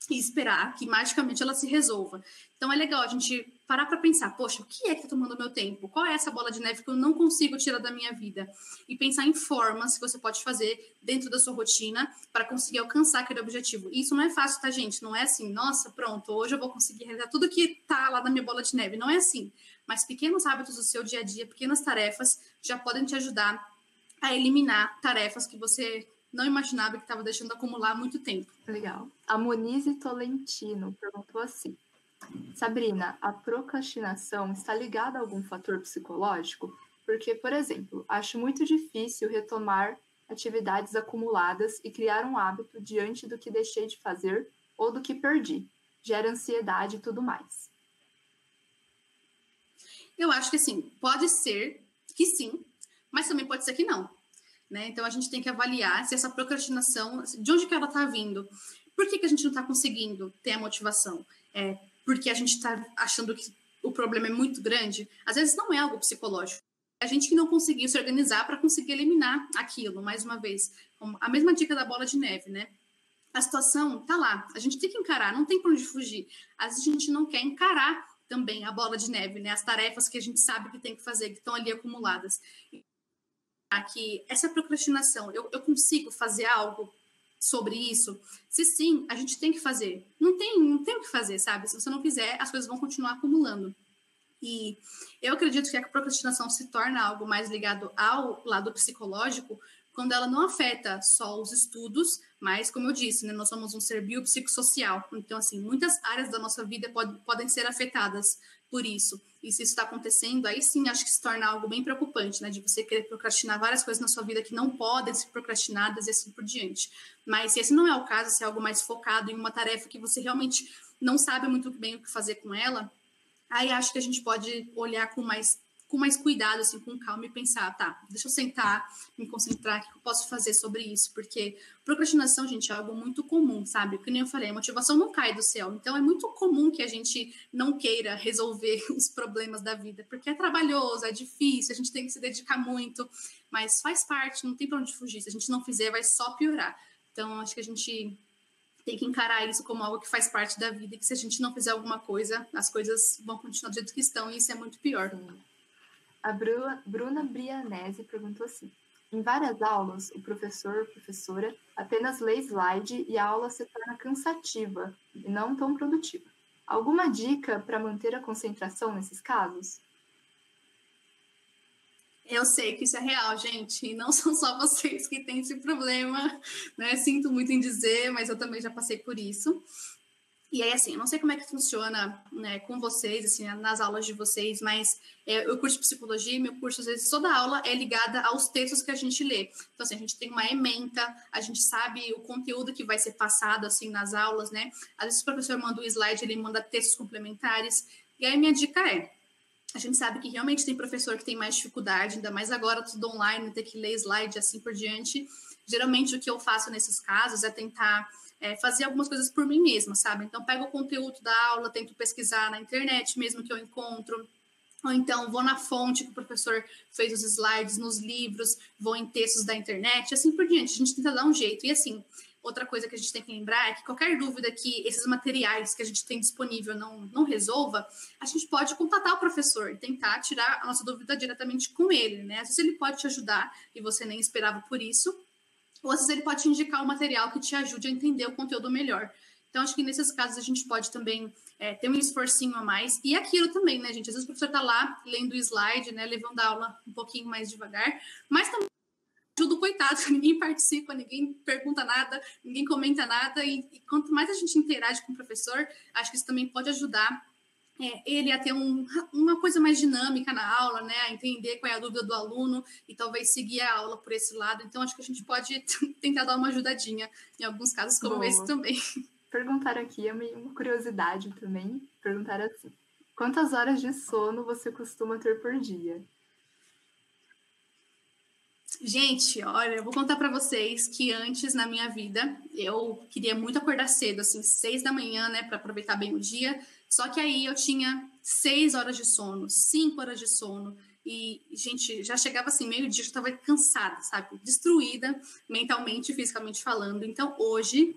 e esperar que magicamente ela se resolva. Então é legal a gente parar para pensar, poxa, o que é que está tomando o meu tempo? Qual é essa bola de neve que eu não consigo tirar da minha vida? E pensar em formas que você pode fazer dentro da sua rotina para conseguir alcançar aquele objetivo. E isso não é fácil, tá, gente? Não é assim, nossa, pronto, hoje eu vou conseguir realizar tudo que está lá na minha bola de neve. Não é assim. Mas pequenos hábitos do seu dia a dia, pequenas tarefas, já podem te ajudar a eliminar tarefas que você não imaginava que estava deixando acumular há muito tempo. Legal. A Monize Tolentino perguntou assim: Sabrina, a procrastinação está ligada a algum fator psicológico? Porque, por exemplo, acho muito difícil retomar atividades acumuladas e criar um hábito diante do que deixei de fazer ou do que perdi. Gera ansiedade e tudo mais. Eu acho que, assim, pode ser que sim, mas também pode ser que não. Né? Então, a gente tem que avaliar se essa procrastinação, de onde que ela está vindo. Por que a gente não está conseguindo ter a motivação? Porque a gente está achando que o problema é muito grande? Às vezes não é algo psicológico. A gente que não conseguiu se organizar para conseguir eliminar aquilo, mais uma vez. A mesma dica da bola de neve, né? A situação tá lá, a gente tem que encarar, não tem para onde fugir. Às vezes a gente não quer encarar também a bola de neve, né? As tarefas que a gente sabe que tem que fazer, que estão ali acumuladas. Que essa procrastinação, eu consigo fazer algo sobre isso? Se sim, a gente tem que fazer. Não tem o que fazer, sabe? Se você não fizer, as coisas vão continuar acumulando. E eu acredito que a procrastinação se torna algo mais ligado ao lado psicológico quando ela não afeta só os estudos, mas, como eu disse, né, nós somos um ser biopsicossocial. Então, assim, muitas áreas da nossa vida podem ser afetadas por isso. E se isso está acontecendo, aí sim acho que se torna algo bem preocupante, né? De você querer procrastinar várias coisas na sua vida que não podem ser procrastinadas e assim por diante. Mas se esse não é o caso, se é algo mais focado em uma tarefa que você realmente não sabe muito bem o que fazer com ela, aí acho que a gente pode olhar com mais cuidado, assim, com calma e pensar, tá, deixa eu sentar, me concentrar, o que eu posso fazer sobre isso, porque procrastinação, gente, é algo muito comum, sabe? Que nem eu falei, a motivação não cai do céu, então é muito comum que a gente não queira resolver os problemas da vida, porque é trabalhoso, é difícil, a gente tem que se dedicar muito, mas faz parte, não tem pra onde fugir, se a gente não fizer, vai só piorar. Então, acho que a gente tem que encarar isso como algo que faz parte da vida, e que se a gente não fizer alguma coisa, as coisas vão continuar do jeito que estão, e isso é muito pior. A Bruna Brianese perguntou assim: em várias aulas, o professor, professora, apenas lê slide e a aula se torna cansativa e não tão produtiva. Alguma dica para manter a concentração nesses casos? Eu sei que isso é real, gente, e não são só vocês que têm esse problema, né? Sinto muito em dizer, mas eu também já passei por isso. E aí, assim, eu não sei como é que funciona, né, com vocês, assim, nas aulas de vocês, mas eu curso psicologia e meu curso, às vezes, toda aula é ligada aos textos que a gente lê. Então, assim, a gente tem uma ementa, a gente sabe o conteúdo que vai ser passado, assim, nas aulas, né? Às vezes o professor manda um slide, ele manda textos complementares. E aí, minha dica é, A gente sabe que realmente tem professor que tem mais dificuldade, ainda mais agora tudo online, ter que ler slide e assim por diante. Geralmente o que eu faço nesses casos é tentar fazer algumas coisas por mim mesma, sabe? Então, pego o conteúdo da aula, tento pesquisar na internet mesmo que eu encontro, ou então vou na fonte que o professor fez os slides, nos livros, vou em textos da internet, assim por diante. A gente tenta dar um jeito. E assim, outra coisa que a gente tem que lembrar é que qualquer dúvida que esses materiais que a gente tem disponível não resolva, a gente pode contatar o professor e tentar tirar a nossa dúvida diretamente com ele, né? Às vezes ele pode te ajudar e você nem esperava por isso, ou às vezes ele pode te indicar um material que te ajude a entender o conteúdo melhor. Então, acho que nesses casos a gente pode também ter um esforcinho a mais. E aquilo também, né, gente? Às vezes o professor está lá lendo o slide, né, levando a aula um pouquinho mais devagar, mas também ajuda o coitado, ninguém participa, ninguém pergunta nada, ninguém comenta nada, e quanto mais a gente interage com o professor, acho que isso também pode ajudar ele a ter uma coisa mais dinâmica na aula, né, a entender qual é a dúvida do aluno e talvez seguir a aula por esse lado. Então, acho que a gente pode tentar dar uma ajudadinha em alguns casos como esse também. Perguntaram aqui, é uma curiosidade também, perguntaram assim, quantas horas de sono você costuma ter por dia? Gente, olha, eu vou contar para vocês que antes na minha vida eu queria muito acordar cedo, assim, 6 da manhã, né, para aproveitar bem o dia. Só que aí eu tinha 6 horas de sono, 5 horas de sono. E, gente, já chegava assim, meio-dia, eu estava cansada, sabe? Destruída, mentalmente e fisicamente falando. Então, hoje,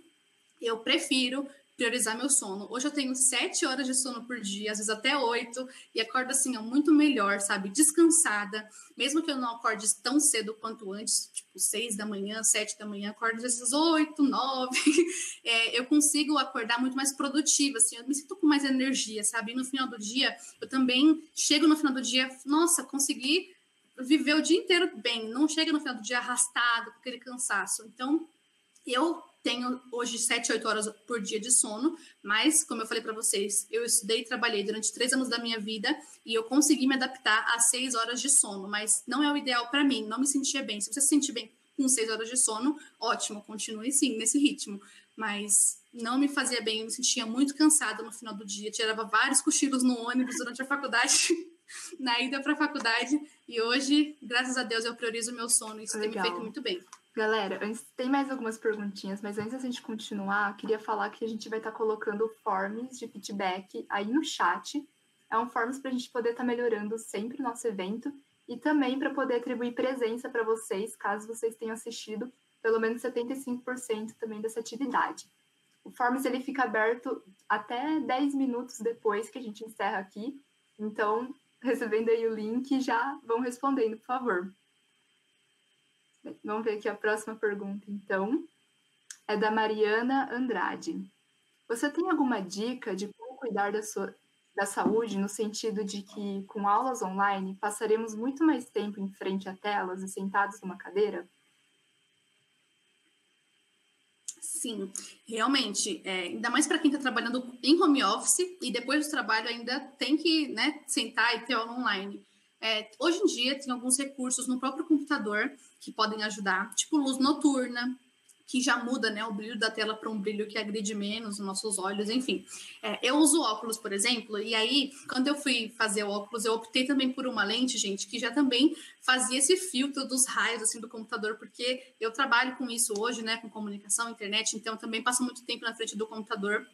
eu prefiro priorizar meu sono. Hoje eu tenho 7 horas de sono por dia, às vezes até 8, e acordo assim, ó, muito melhor, sabe? Descansada. Mesmo que eu não acorde tão cedo quanto antes, tipo 6 da manhã, 7 da manhã, acordo às vezes 8, 9. Eu consigo acordar muito mais produtiva, assim, eu me sinto com mais energia, sabe? E no final do dia, eu também chego no final do dia, nossa, consegui viver o dia inteiro bem, não chega no final do dia arrastado, com aquele cansaço. Então, eu tenho hoje 7, 8 horas por dia de sono, mas, como eu falei para vocês, eu estudei e trabalhei durante 3 anos da minha vida e eu consegui me adaptar a 6 horas de sono, mas não é o ideal para mim, não me sentia bem. Se você se sentir bem com 6 horas de sono, ótimo, continue sim, nesse ritmo, mas não me fazia bem, eu me sentia muito cansada no final do dia, tirava vários cochilos no ônibus durante a faculdade, na ida para a faculdade, e hoje, graças a Deus, eu priorizo o meu sono e isso tem me feito muito bem. Galera, tem mais algumas perguntinhas, mas antes da gente continuar, queria falar que a gente vai estar colocando forms de feedback aí no chat. É um forms para a gente poder estar melhorando sempre o nosso evento e também para poder atribuir presença para vocês, caso vocês tenham assistido pelo menos 75% também dessa atividade. O forms ele fica aberto até 10 minutos depois que a gente encerra aqui, então, recebendo aí o link, já vão respondendo, por favor. Vamos ver aqui a próxima pergunta, então. É da Mariana Andrade. Você tem alguma dica de como cuidar da saúde, no sentido de que, com aulas online, passaremos muito mais tempo em frente a telas e sentados numa cadeira? Sim, realmente, ainda mais para quem está trabalhando em home office e depois do trabalho ainda tem que, né, sentar e ter aula online. Hoje em dia tem alguns recursos no próprio computador que podem ajudar, tipo luz noturna, que já muda, né, o brilho da tela para um brilho que agride menos os nossos olhos, enfim. Eu uso óculos, por exemplo, e aí, quando eu fui fazer o óculos, eu optei também por uma lente, gente, que já também fazia esse filtro dos raios, assim, do computador, porque eu trabalho com isso hoje, né, com comunicação, internet, então também passo muito tempo na frente do computador.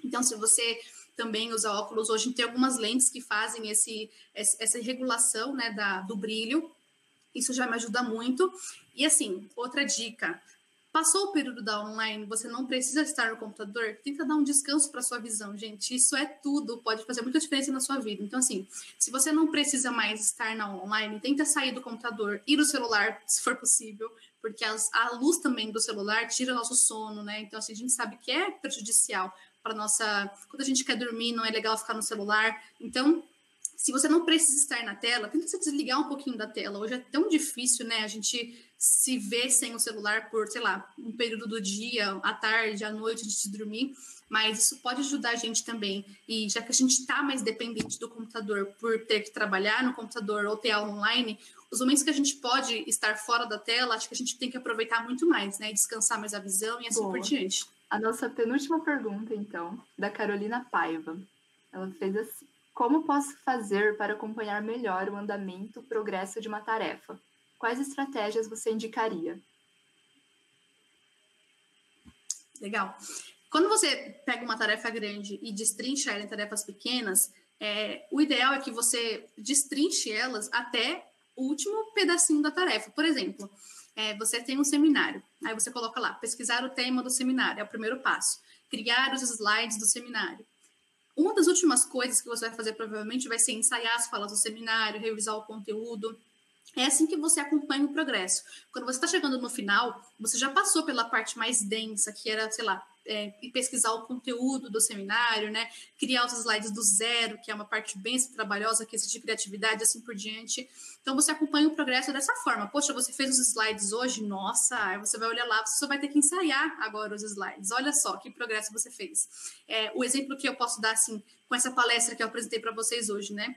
Então, se você também usa óculos, hoje tem algumas lentes que fazem essa regulação, né, do brilho, isso já me ajuda muito. E assim, outra dica, passou o período da online, você não precisa estar no computador, tenta dar um descanso para sua visão, gente. Isso é tudo, pode fazer muita diferença na sua vida. Então, assim, se você não precisa mais estar na online, tenta sair do computador, ir no celular, se for possível, porque a luz também do celular tira nosso sono, né? Então, assim, a gente sabe que é prejudicial para nossa. Quando a gente quer dormir, não é legal ficar no celular. Então, se você não precisa estar na tela, tenta se desligar um pouquinho da tela. Hoje é tão difícil, né? A gente se ver sem o celular por, sei lá, um período do dia, à tarde, à noite, antes de dormir. Mas isso pode ajudar a gente também. E já que a gente está mais dependente do computador por ter que trabalhar no computador ou ter aula online, os momentos que a gente pode estar fora da tela, acho que a gente tem que aproveitar muito mais, né? E descansar mais a visão e assim por diante. A nossa penúltima pergunta, então, da Carolina Paiva. Ela fez assim. Como posso fazer para acompanhar melhor o andamento, o progresso de uma tarefa? Quais estratégias você indicaria? Legal. Quando você pega uma tarefa grande e destrincha ela em tarefas pequenas, o ideal é que você destrinche elas até o último pedacinho da tarefa. Por exemplo, você tem um seminário, aí você coloca lá, pesquisar o tema do seminário, é o primeiro passo. Criar os slides do seminário. Uma das últimas coisas que você vai fazer, provavelmente, vai ser ensaiar as falas do seminário, revisar o conteúdo. É assim que você acompanha o progresso. Quando você está chegando no final, você já passou pela parte mais densa, que era, sei lá, pesquisar o conteúdo do seminário, né? Criar os slides do zero, que é uma parte bem trabalhosa, que exige criatividade, assim por diante. Então, você acompanha o progresso dessa forma. Poxa, você fez os slides hoje? Nossa, aí você vai olhar lá, você só vai ter que ensaiar agora os slides. Olha só que progresso você fez. O exemplo que eu posso dar, assim, com essa palestra que eu apresentei para vocês hoje, né?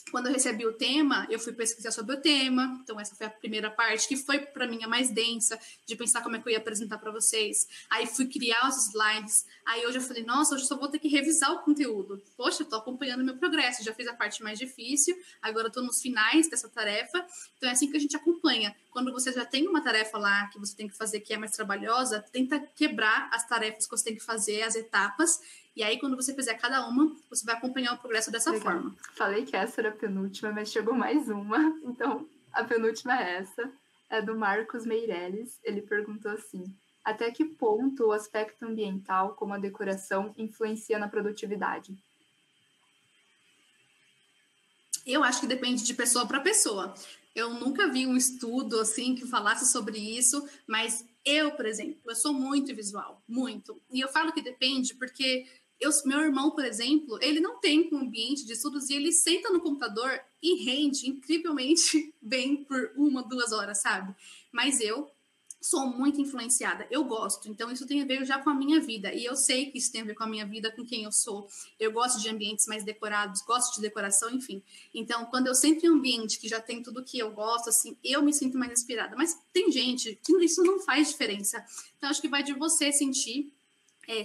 Quando eu recebi o tema, eu fui pesquisar sobre o tema. Então, essa foi a primeira parte, que foi, para mim, a mais densa, de pensar como é que eu ia apresentar para vocês. Aí, fui criar os slides. Aí, hoje eu falei, nossa, hoje eu só vou ter que revisar o conteúdo. Poxa, eu estou acompanhando o meu progresso. Já fiz a parte mais difícil, agora eu estou nos finais dessa tarefa. Então, é assim que a gente acompanha. Quando você já tem uma tarefa lá que você tem que fazer que é mais trabalhosa, tenta quebrar as tarefas que você tem que fazer, as etapas. E aí, quando você fizer cada uma, você vai acompanhar o progresso dessa forma. Falei que essa era a penúltima, mas chegou mais uma. Então, a penúltima é essa. É do Marcos Meirelles. Ele perguntou assim: até que ponto o aspecto ambiental, como a decoração, influencia na produtividade? Eu acho que depende de pessoa para pessoa. Eu nunca vi um estudo assim que falasse sobre isso, mas eu, por exemplo, eu sou muito visual, muito. E eu falo que depende porque meu irmão, por exemplo, ele não tem um ambiente de estudos e ele senta no computador e rende incrivelmente bem por 1, 2 horas, sabe? Mas eu sou muito influenciada, eu gosto, então isso tem a ver já com a minha vida, e eu sei que isso tem a ver com a minha vida, com quem eu sou, eu gosto de ambientes mais decorados, gosto de decoração, enfim, então quando eu sinto em um ambiente que já tem tudo que eu gosto, assim, eu me sinto mais inspirada, mas tem gente que isso não faz diferença, então acho que vai de você sentir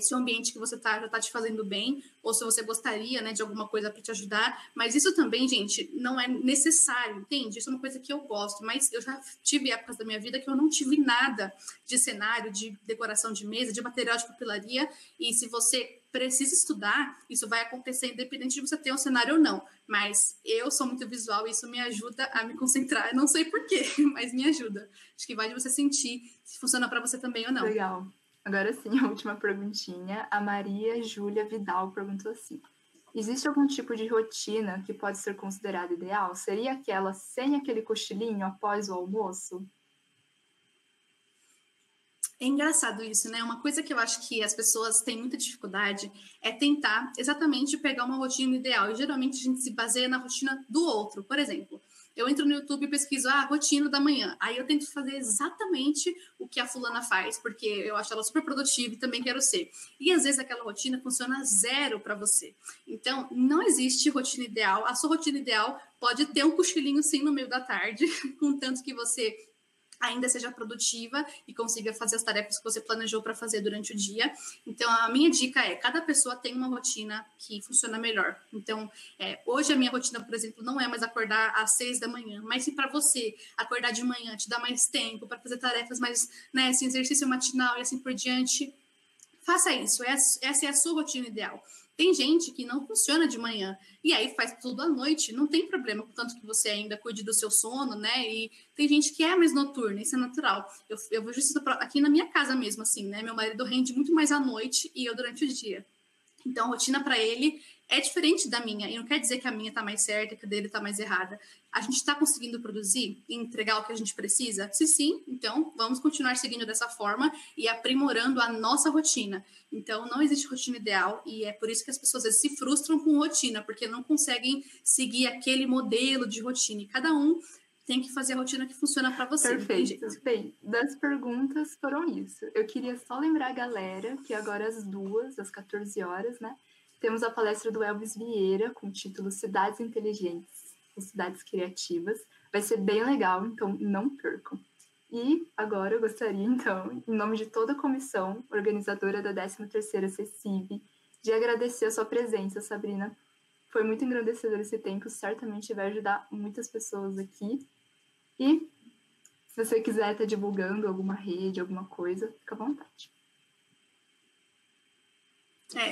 se o ambiente que você tá já está te fazendo bem, ou se você gostaria, né, de alguma coisa para te ajudar. Mas isso também, gente, não é necessário, entende? Isso é uma coisa que eu gosto, mas eu já tive épocas da minha vida que eu não tive nada de cenário, de decoração de mesa, de material de papelaria, e se você precisa estudar, isso vai acontecer independente de você ter um cenário ou não. Mas eu sou muito visual e isso me ajuda a me concentrar. Eu não sei porquê, mas me ajuda. Acho que vai de você sentir se funciona para você também ou não. Legal. Agora sim, a última perguntinha. A Maria Júlia Vidal perguntou assim: existe algum tipo de rotina que pode ser considerada ideal? Seria aquela sem aquele cochilinho após o almoço? É engraçado isso, né? Uma coisa que eu acho que as pessoas têm muita dificuldade é tentar exatamente pegar uma rotina ideal. E geralmente a gente se baseia na rotina do outro. Por exemplo, eu entro no YouTube e pesquiso a rotina da manhã. Aí eu tento fazer exatamente o que a fulana faz, porque eu acho ela super produtiva e também quero ser. E às vezes aquela rotina funciona zero para você. Então, não existe rotina ideal. A sua rotina ideal pode ter um cochilinho sim no meio da tarde, contanto que você ainda seja produtiva e consiga fazer as tarefas que você planejou para fazer durante o dia. Então, a minha dica é, cada pessoa tem uma rotina que funciona melhor. Então, hoje a minha rotina, por exemplo, não é mais acordar às 6 da manhã, mas se para você acordar de manhã te dá mais tempo para fazer tarefas mais, né, assim, exercício matinal e assim por diante, faça isso. Essa é a sua rotina ideal. Tem gente que não funciona de manhã e aí faz tudo à noite, não tem problema, contanto que você ainda cuide do seu sono, né? E tem gente que é mais noturna, isso é natural. Eu vejo isso aqui na minha casa mesmo, assim, né? Meu marido rende muito mais à noite e eu durante o dia. Então, a rotina para ele é diferente da minha. E não quer dizer que a minha está mais certa, que a dele está mais errada. A gente está conseguindo produzir e entregar o que a gente precisa? Se sim, então vamos continuar seguindo dessa forma e aprimorando a nossa rotina. Então, não existe rotina ideal e é por isso que as pessoas às vezes se frustram com rotina, porque não conseguem seguir aquele modelo de rotina. E cada um tem que fazer a rotina que funciona para você. Perfeito. Bem, das perguntas foram isso. Eu queria só lembrar a galera que agora às 2, às 14 horas, né, temos a palestra do Elvis Vieira com o título Cidades Inteligentes e Cidades Criativas. Vai ser bem legal, então não percam. E agora eu gostaria, então, em nome de toda a comissão organizadora da 13ª CECIV, de agradecer a sua presença, Sabrina. Foi muito engrandecedor esse tempo, certamente vai ajudar muitas pessoas aqui. E se você quiser estar divulgando alguma rede, alguma coisa, fica à vontade.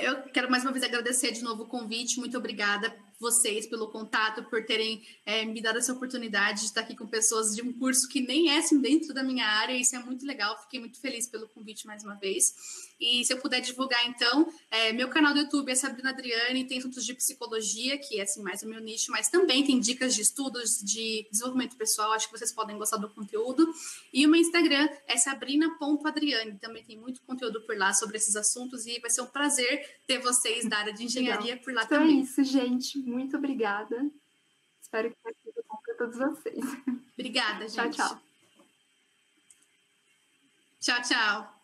Eu quero mais uma vez agradecer de novo o convite. Muito obrigada vocês pelo contato, por terem me dado essa oportunidade de estar aqui com pessoas de um curso que nem é assim dentro da minha área. Isso é muito legal. Fiquei muito feliz pelo convite mais uma vez. E se eu puder divulgar, então, meu canal do YouTube é Sabrina Adriane, tem assuntos de psicologia, que é assim mais o meu nicho, mas também tem dicas de estudos, de desenvolvimento pessoal. Acho que vocês podem gostar do conteúdo. E o meu Instagram é sabrina.adriane. Também tem muito conteúdo por lá sobre esses assuntos e vai ser um prazer ter vocês da área de engenharia Legal. por lá então também. É isso, gente. Muito obrigada. Espero que tenha sido bom para todos vocês. Obrigada, gente. Tchau, tchau. Tchau, tchau.